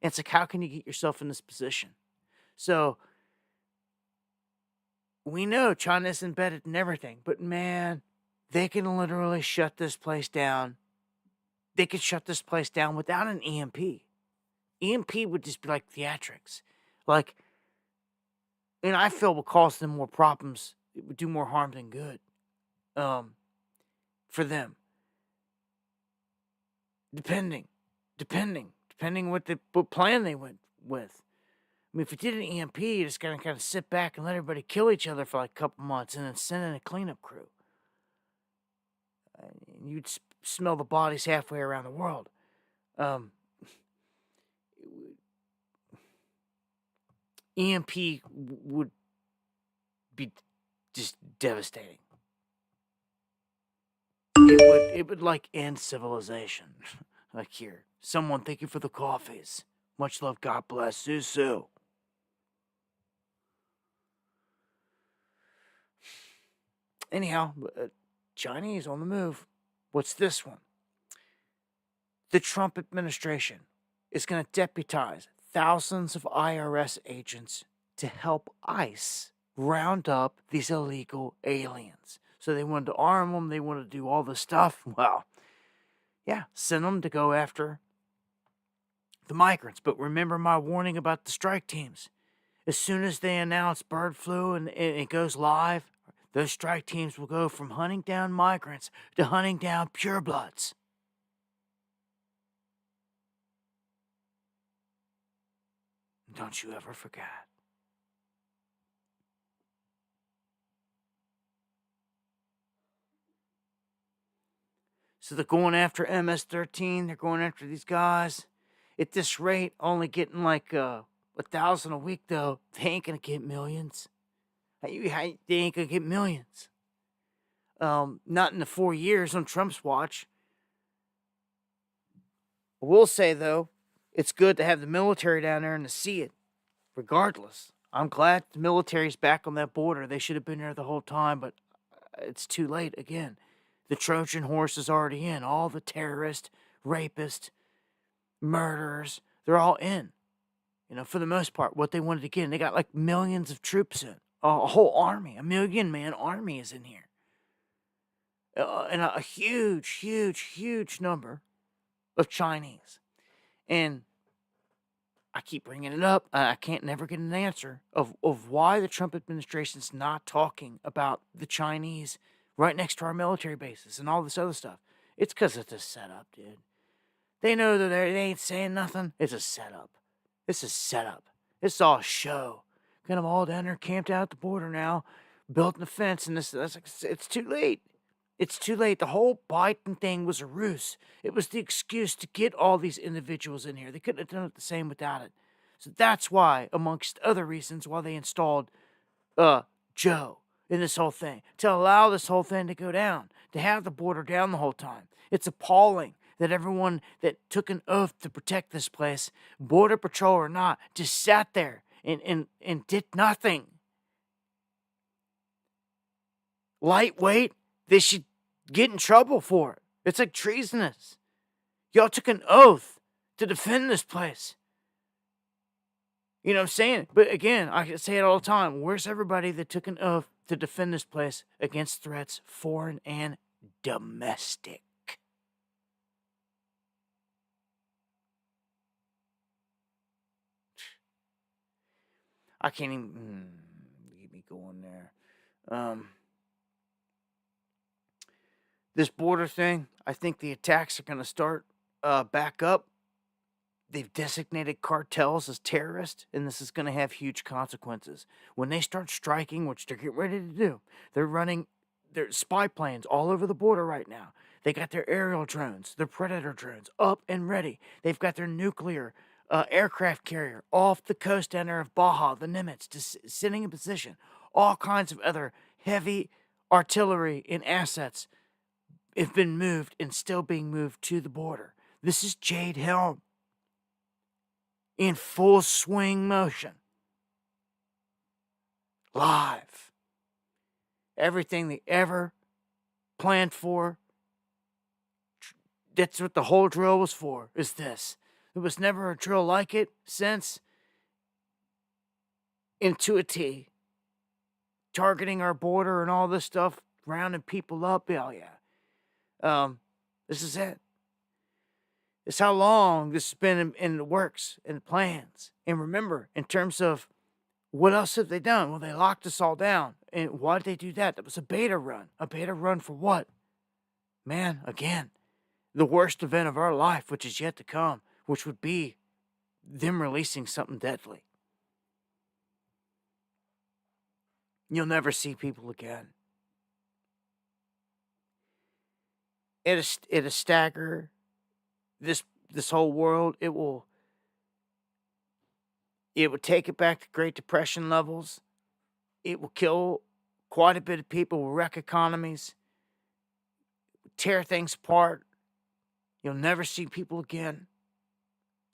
And it's like, how can you get yourself in this position? So we know China's embedded in everything, but man, they can literally shut this place down. They could shut this place down without an EMP. EMP would just be like theatrics. Like, and I feel would cause them more problems. It would do more harm than good. For them. Depending what plan they went with. I mean, if you did an EMP, you just gotta kind of sit back and let everybody kill each other for like a couple months and then send in a cleanup crew. You'd smell the bodies halfway around the world. EMP would be just devastating. It would like end civilization. Like here, someone thank you for the coffees. Much love, God bless, Susu. Anyhow, Chinese on the move. What's this one? The Trump administration is going to deputize thousands of IRS agents to help ICE round up these illegal aliens. So they wanted to arm them, they wanted to do all this stuff. Well, yeah, send them to go after the migrants. But remember my warning about the strike teams. As soon as they announce bird flu and it goes live, those strike teams will go from hunting down migrants to hunting down purebloods. Don't you ever forget. So they're going after MS-13. They're going after these guys. At this rate, only getting like 1,000 a week, though. They ain't going to get millions. They ain't going to get millions. Not in the 4 years on Trump's watch. I will say, though, it's good to have the military down there and to see it. Regardless, I'm glad the military's back on that border. They should have been there the whole time, but it's too late again. The Trojan horse is already in. All the terrorists, rapists, murderers, they're all in. You know, for the most part, what they wanted to get. And they got like millions of troops in. A whole army, 1 million-man army is in here. And a huge, huge, huge number of Chinese. And I keep bringing it up. I can't never get an answer of why the Trump administration's not talking about the Chinese right next to our military bases and all this other stuff. It's because it's a setup, dude. They know that they ain't saying nothing. It's a setup. It's a setup. It's all show. Got them all down there camped out at the border now, built the fence, and it's too late. It's too late. The whole Biden thing was a ruse. It was the excuse to get all these individuals in here. They couldn't have done it the same without it. So that's why, amongst other reasons, why they installed Joe in this whole thing, to allow this whole thing to go down, to have the border down the whole time. It's appalling that everyone that took an oath to protect this place, Border Patrol or not, just sat there and did nothing. Lightweight, they should get in trouble for it. It's like treasonous. Y'all took an oath to defend this place. You know what I'm saying? But again, I say it all the time. Where's everybody that took an oath to defend this place against threats, foreign and domestic? I can't even get me going there. This border thing, I think the attacks are going to start back up. They've designated cartels as terrorists, and this is going to have huge consequences. When they start striking, which they're getting ready to do, they're running their spy planes all over the border right now. They got their aerial drones, their Predator drones, up and ready. They've got their nuclear aircraft carrier off the coast down there of Baja, the Nimitz, just sitting in position. All kinds of other heavy artillery and assets have been moved and still being moved to the border. This is Jade Helm in full swing motion. Live. Everything they ever planned for, that's what the whole drill was for, is this. There was never a drill like it since, into a T. Targeting our border and all this stuff, rounding people up, hell yeah. This is it. It's how long this has been in the works and plans. And remember, in terms of what else have they done? Well, they locked us all down. And why did they do that? That was a beta run. A beta run for what? Man, again, the worst event of our life, which is yet to come, which would be them releasing something deadly. You'll never see people again. It'll stagger this whole world. It will It would take it back to Great Depression levels. It will kill quite a bit of people, will wreck economies, tear things apart. You'll never see people again.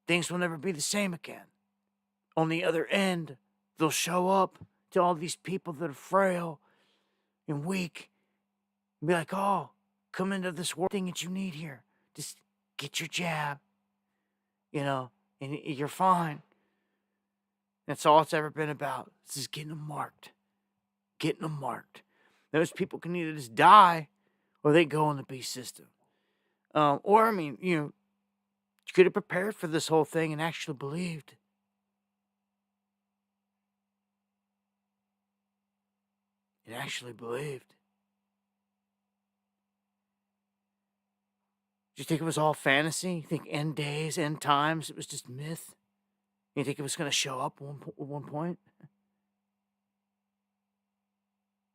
Things will never be the same again. On the other end, they'll show up to all these people that are frail and weak and be like, oh, come into this world thing that you need here. Just get your jab, and you're fine. That's all it's ever been about. This is getting them marked. Getting them marked. Those people can either just die or they go in the beast system. You could have prepared for this whole thing and actually believed. It actually believed. Do you think it was all fantasy? You think end days, end times, it was just myth? You think it was going to show up at one point?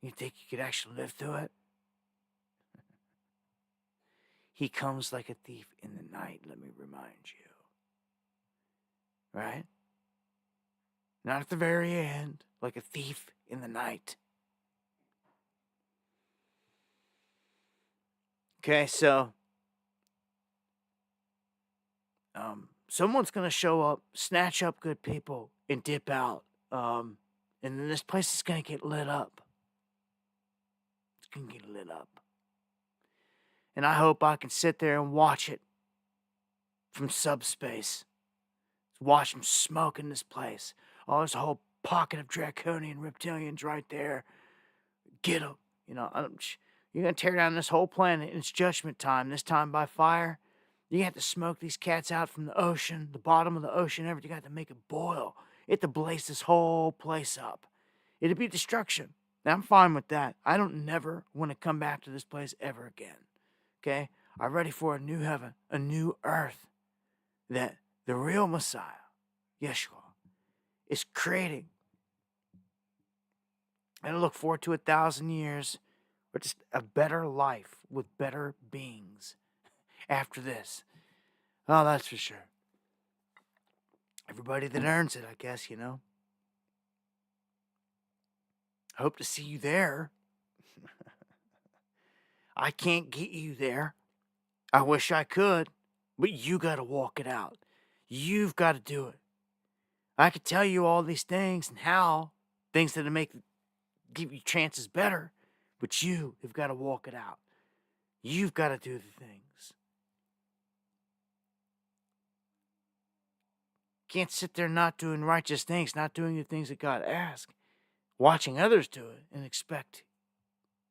You think you could actually live through it? He comes like a thief in the night, let me remind you. Right? Not at the very end, like a thief in the night. Okay, so someone's going to show up, snatch up good people, and dip out. And then this place is going to get lit up. It's going to get lit up. And I hope I can sit there and watch it from subspace. Watch them smoke in this place. Oh, there's a whole pocket of draconian reptilians right there. Get them. You're going to tear down this whole planet in its judgment time, this time by fire. You have to smoke these cats out from the ocean, the bottom of the ocean, everything. You got to make it boil. You have to blaze this whole place up. It'd be destruction. Now, I'm fine with that. I don't never want to come back to this place ever again. Okay? I'm ready for a new heaven, a new earth that the real Messiah, Yeshua, is creating. And I look forward to 1,000 years or just a better life with better beings after this. Oh, that's for sure. Everybody that earns it, I guess, I hope to see you there. I can't get you there. I wish I could, but you got to walk it out. You've got to do it. I could tell you all these things and how, things that give you chances better, but you have got to walk it out. You've got to do the things. Can't sit there not doing righteous things, not doing the things that God asks, watching others do it and expect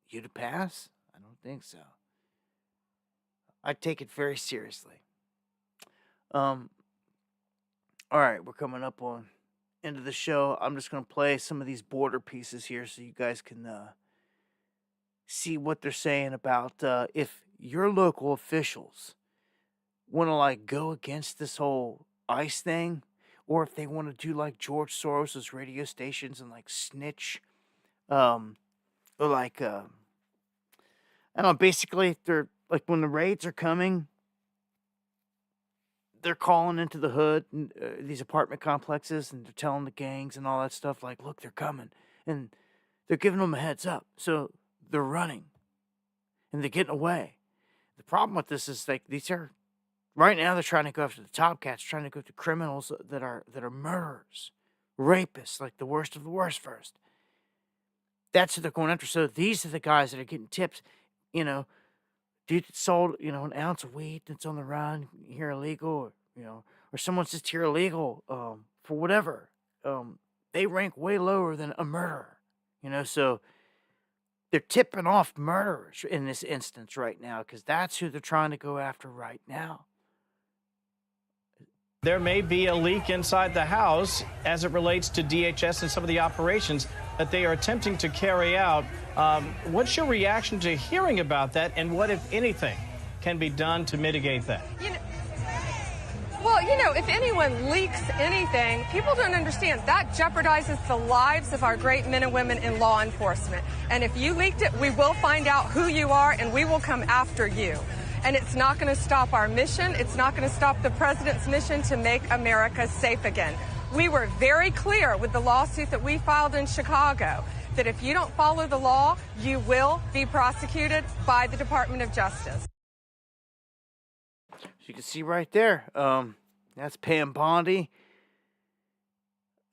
you to pass. I don't think so. I take it very seriously. All right, we're coming up on end of the show. I'm just going to play some of these border pieces here so you guys can see what they're saying about if your local officials want to go against this whole ICE thing, or if they want to do like George Soros's radio stations and snitch, or I don't know, basically they're when the raids are coming, they're calling into the hood, these apartment complexes, and they're telling the gangs and all that stuff, look, they're coming. And they're giving them a heads up. So they're running. And they're getting away. The problem with this is, these are, right now they're trying to go after the top cats, trying to go after criminals that are murderers, rapists, the worst of the worst first. That's what they're going after. So these are the guys that are getting tips, dude that sold, an ounce of weed that's on the run here illegal, or someone's just here illegal for whatever. They rank way lower than a murderer, so they're tipping off murderers in this instance right now because that's who they're trying to go after right now. There may be a leak inside the House as it relates to DHS and some of the operations that they are attempting to carry out. What's your reaction to hearing about that, and what, if anything, can be done to mitigate that? If anyone leaks anything, people don't understand that jeopardizes the lives of our great men and women in law enforcement. And if you leaked it, we will find out who you are, and we will come after you. And it's not going to stop our mission. It's not going to stop the president's mission to make America safe again. We were very clear with the lawsuit that we filed in Chicago that if you don't follow the law, you will be prosecuted by the Department of Justice. So you can see right there, that's Pam Bondi,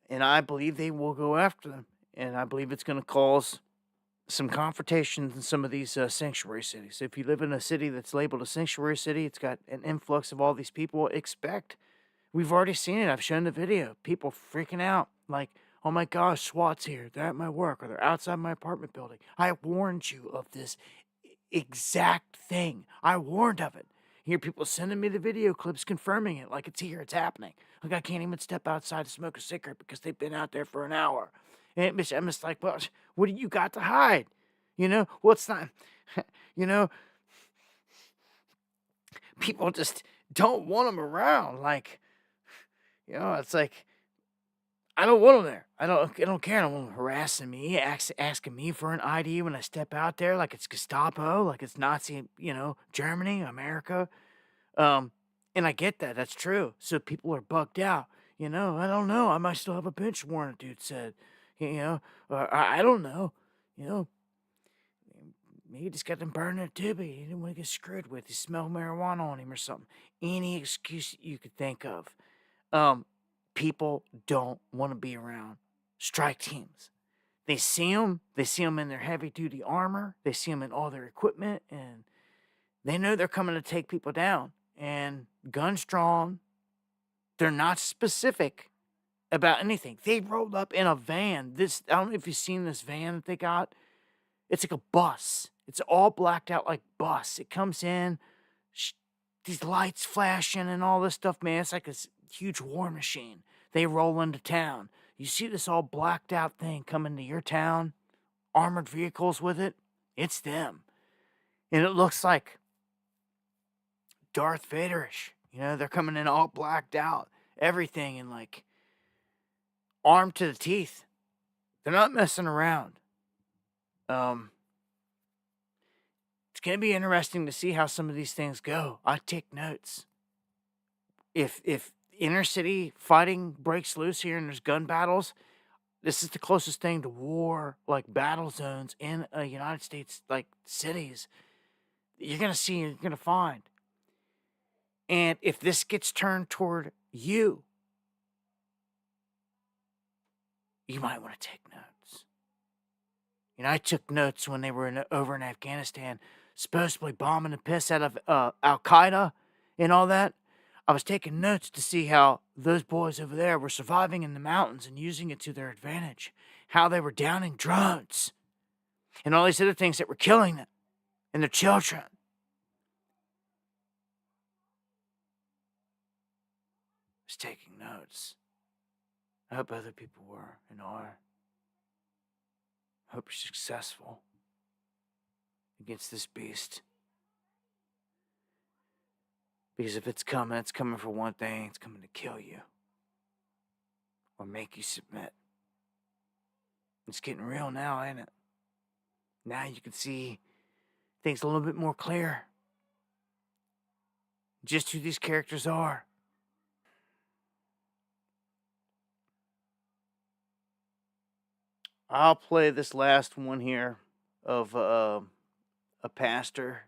and I believe they will go after them, and I believe it's going to cause some confrontations in some of these sanctuary cities. If you live in a city that's labeled a sanctuary city, it's got an influx of all these people. We've already seen it. I've shown the video. People freaking out like, oh my gosh, SWAT's here. They're at my work or they're outside my apartment building. I warned you of this exact thing. I warned of it. Hear people sending me the video clips confirming it like it's here, it's happening. Like I can't even step outside to smoke a cigarette because they've been out there for an hour. And I'm just like, well, what do you got to hide? You know, well, it's not, you know, people just don't want them around. Like, you know, it's like, I don't want them there. I don't care. I don't want them harassing me, asking me for an ID when I step out there, like it's Gestapo, like it's Nazi, you know, Germany, America. And I get that. That's true. So people are bugged out. You know, I don't know. I might still have a bench warrant, dude said. You know, I don't know. You know, maybe he just got them burned in a doobie. He didn't want to get screwed with. He smelled marijuana on him or something. Any excuse you could think of. People don't want to be around strike teams. They see them in their heavy-duty armor. They see them in all their equipment, and they know they're coming to take people down. And guns drawn, they're not specific about anything. They rolled up in a van. I don't know if you've seen this van that they got. It's like a bus. It's all blacked out like bus. It comes in, these lights flashing and all this stuff, man. It's like a huge war machine. They roll into town. You see this all blacked out thing come into your town, armored vehicles with it, it's them. And it looks like Darth Vaderish. You know, they're coming in all blacked out, everything, and like armed to the teeth. They're not messing around. It's going to be interesting to see how some of these things go. I take notes. If inner city fighting breaks loose here and there's gun battles, this is the closest thing to war, like battle zones in a United States, like cities, you're going to see, you're going to find. And if this gets turned toward you, you might want to take notes. You know, I took notes when they were over in Afghanistan, supposedly bombing the piss out of Al-Qaeda and all that. I was taking notes to see how those boys over there were surviving in the mountains and using it to their advantage. How they were downing drones and all these other things that were killing them and their children. I was taking notes. I hope other people were and are. I hope you're successful against this beast. Because if it's coming for one thing, it's coming to kill you. Or make you submit. It's getting real now, ain't it? Now you can see things a little bit more clear. Just who these characters are. I'll play this last one here of a pastor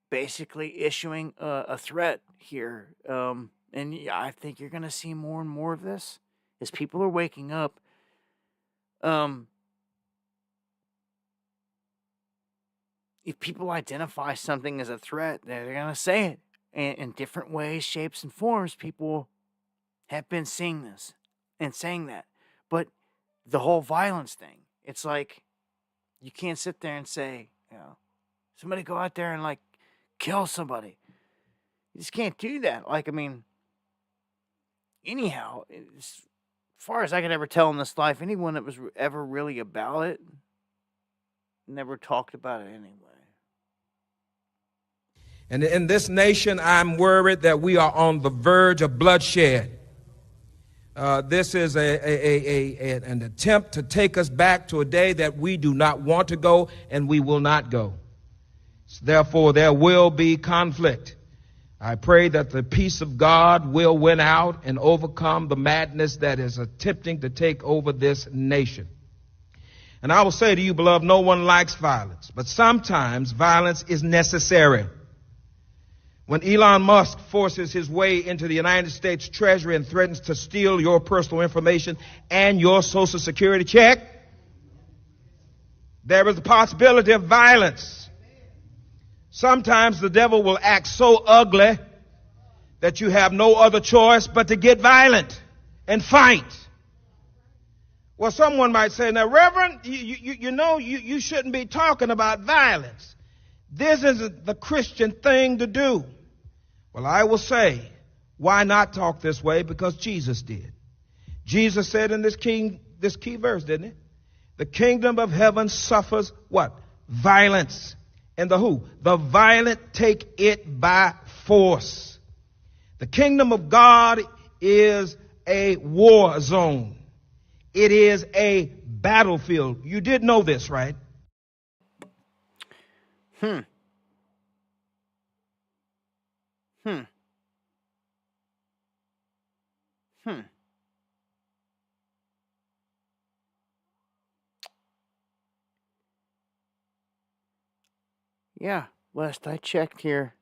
basically issuing a threat here. And yeah, I think you're going to see more and more of this as people are waking up. If people identify something as a threat, they're going to say it. And in different ways, shapes, and forms, people have been seeing this and saying that. But the whole violence thing, it's like you can't sit there and say, you know, somebody go out there and like kill somebody. You just can't do that. Like, I mean, anyhow, as far as I could ever tell in this life, anyone that was ever really about it never talked about it anyway. And in this nation, I'm worried that we are on the verge of bloodshed. This is an attempt to take us back to a day that we do not want to go and we will not go. So therefore, there will be conflict. I pray that the peace of God will win out and overcome the madness that is attempting to take over this nation. And I will say to you, beloved, no one likes violence, but sometimes violence is necessary. When Elon Musk forces his way into the United States Treasury and threatens to steal your personal information and your Social Security check, there is a possibility of violence. Sometimes the devil will act so ugly that you have no other choice but to get violent and fight. Well, someone might say, now, Reverend, you shouldn't be talking about violence. This isn't the Christian thing to do. Well, I will say, why not talk this way? Because Jesus did. Jesus said in this key verse, didn't he? The kingdom of heaven suffers what? Violence. And the who? The violent take it by force. The kingdom of God is a war zone. It is a battlefield. You did know this, right? Yeah, last I checked here,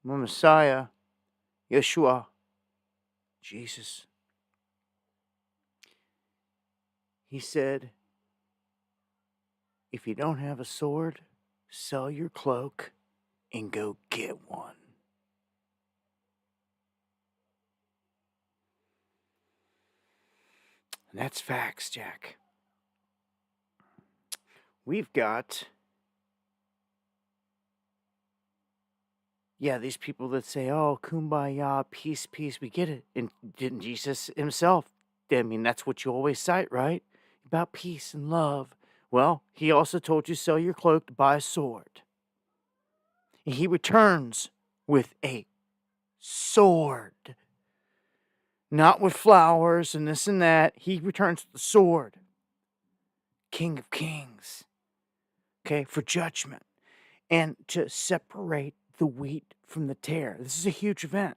my Messiah, Yeshua, Jesus, he said, if you don't have a sword, sell your cloak and go get one. And that's facts, Jack. We've got, these people that say, oh, kumbaya, peace, peace, we get it. And didn't Jesus himself, that's what you always cite, right? About peace and love. Well, he also told you sell your cloak to buy a sword. And he returns with a sword. Not with flowers and this and that. He returns with the sword. King of Kings. Okay, for judgment. And to separate the wheat from the tare. This is a huge event.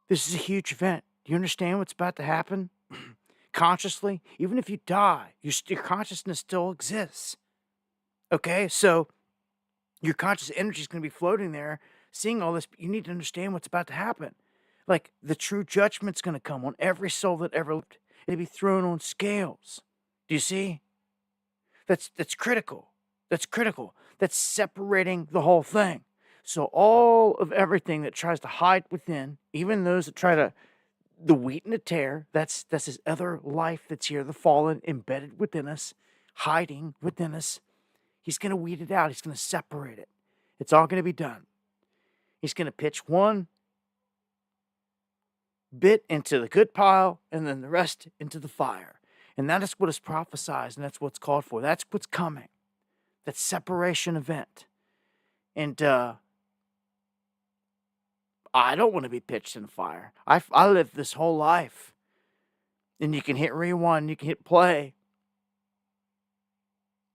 This is a huge event. Do you understand what's about to happen? Consciously, even if you die, your consciousness still exists. Okay, so your conscious energy is going to be floating there, seeing all this, but you need to understand what's about to happen. Like, the true judgment's going to come on every soul that ever lived. It'll be thrown on scales. Do you see? That's critical. That's critical. That's separating the whole thing. So all of everything that tries to hide within, even those that try to, the wheat and the tare, that's his other life that's here, the fallen, embedded within us, hiding within us. He's going to weed it out. He's going to separate it. It's all going to be done. He's going to pitch one bit into the good pile and then the rest into the fire. And that is what is prophesied, and that's what's called for. That's what's coming. That separation event. And I don't want to be pitched in the fire. I lived this whole life. And you can hit rewind, you can hit play.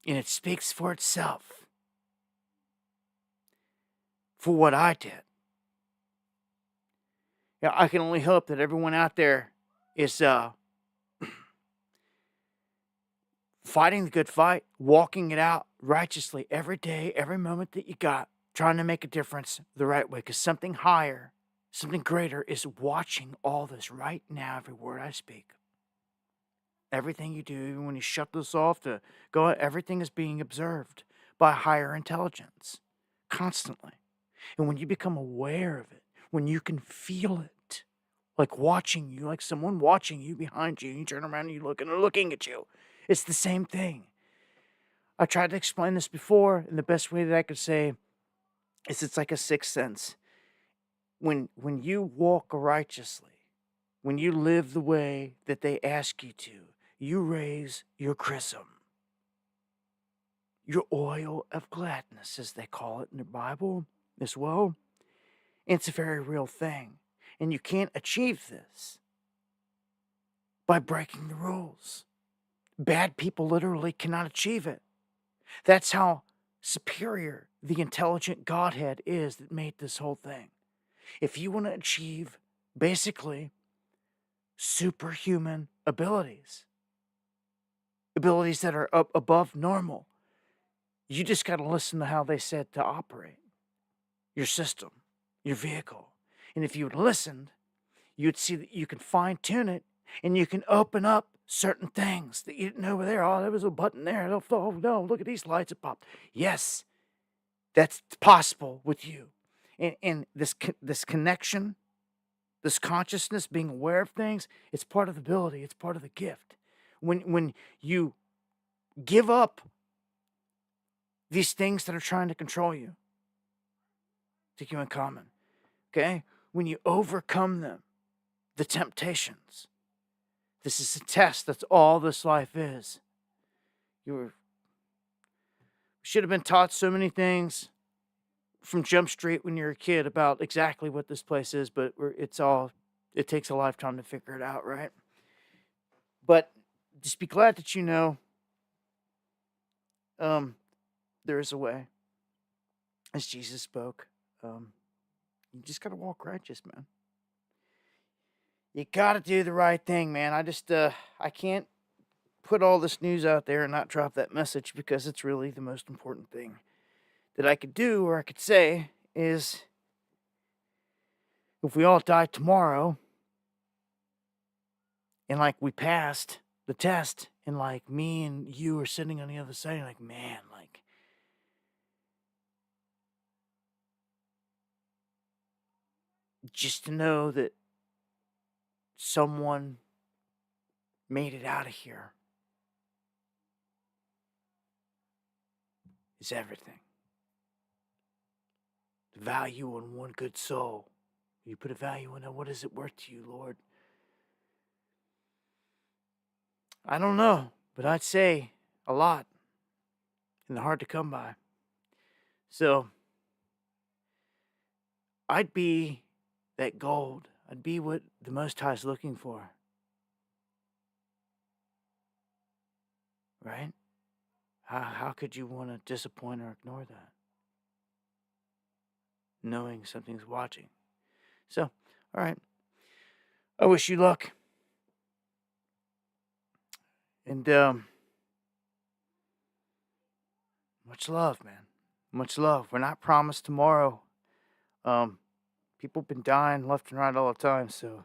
And it speaks for itself. For what I did. Yeah, I can only hope that everyone out there is fighting the good fight, walking it out righteously every day, every moment that you got, trying to make a difference the right way. Because something higher, something greater is watching all this right now, every word I speak. Everything you do, even when you shut this off to go, everything is being observed by higher intelligence constantly. And when you become aware of it, when you can feel it, like watching you, like someone watching you behind you, and you turn around and you look and they're looking at you. It's the same thing. I tried to explain this before, and the best way that I could say is it's like a sixth sense. When you walk righteously, when you live the way that they ask you to, you raise your chrism, your oil of gladness, as they call it in the Bible as well. It's a very real thing. And you can't achieve this by breaking the rules. Bad people literally cannot achieve it. That's how superior the intelligent Godhead is that made this whole thing. If you want to achieve basically superhuman abilities that are up above normal, you just got to listen to how they said to operate your system, your vehicle. And if you would listened, you'd see that you can fine tune it and you can open up certain things that you didn't know were there. Oh, there was a button there. Oh, no, look at these lights that popped. Yes, that's possible with you. And this connection, this consciousness, being aware of things, it's part of the ability. It's part of the gift. When you give up these things that are trying to control you, take you in common, okay? When you overcome them, the temptations, this is a test. That's all this life is. You should have been taught so many things from Jump Street when you're a kid about exactly what this place is, but it takes a lifetime to figure it out, right? But just be glad that you know there is a way. As Jesus spoke, you just got to walk righteous, man. You got to do the right thing, man. I can't put all this news out there and not drop that message because it's really the most important thing that I could do or I could say is if we all die tomorrow and like we passed the test and like me and you are sitting on the other side, like, man, like, just to know that someone made it out of here is everything. The value on one good soul. You put a value on it, what is it worth to you, Lord? I don't know, but I'd say a lot. And hard to come by. So, I'd be that gold. I'd be what the Most High is looking for. Right? How could you want to disappoint or ignore that? Knowing something's watching. So, all right. I wish you luck. And much love, man. Much love. We're not promised tomorrow. People have been dying left and right all the time, so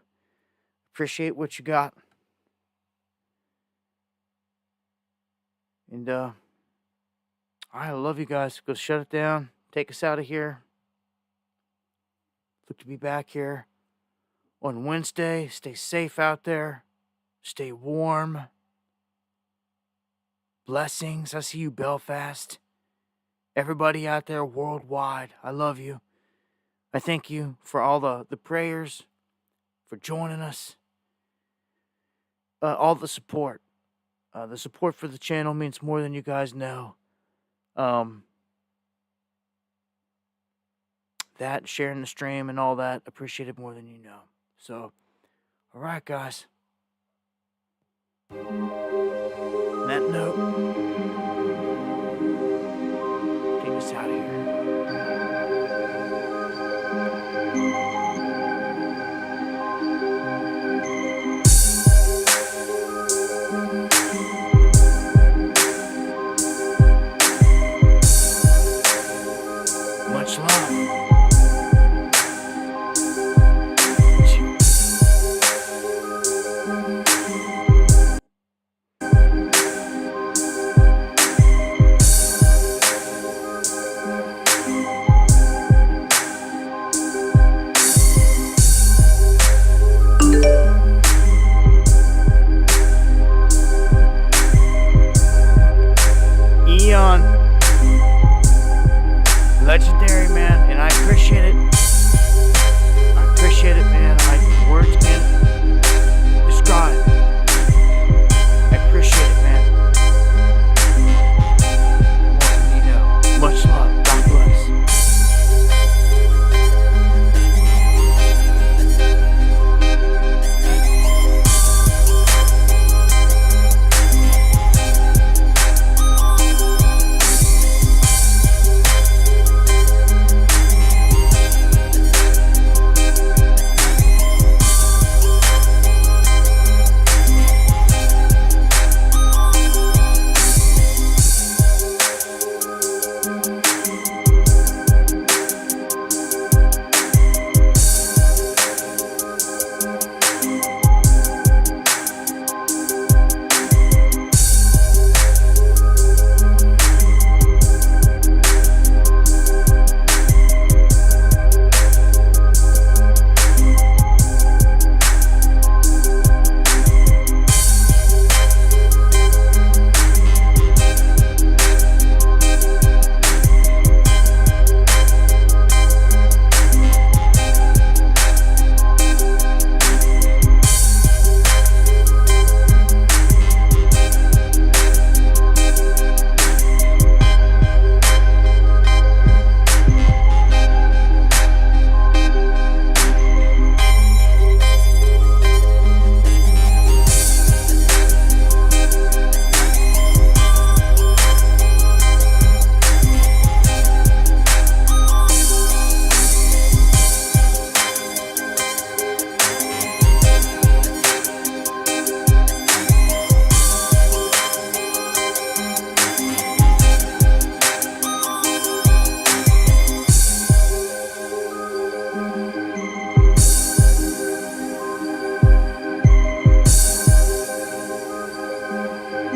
appreciate what you got. And I love you guys. Go shut it down. Take us out of here. Look to be back here on Wednesday. Stay safe out there. Stay warm. Blessings. I see you, Belfast. Everybody out there worldwide, I love you. I thank you for all the prayers, for joining us, all the support. The support for the channel means more than you guys know. That, sharing the stream and all that, appreciated more than you know. So, all right, guys. On that note, take us out of here.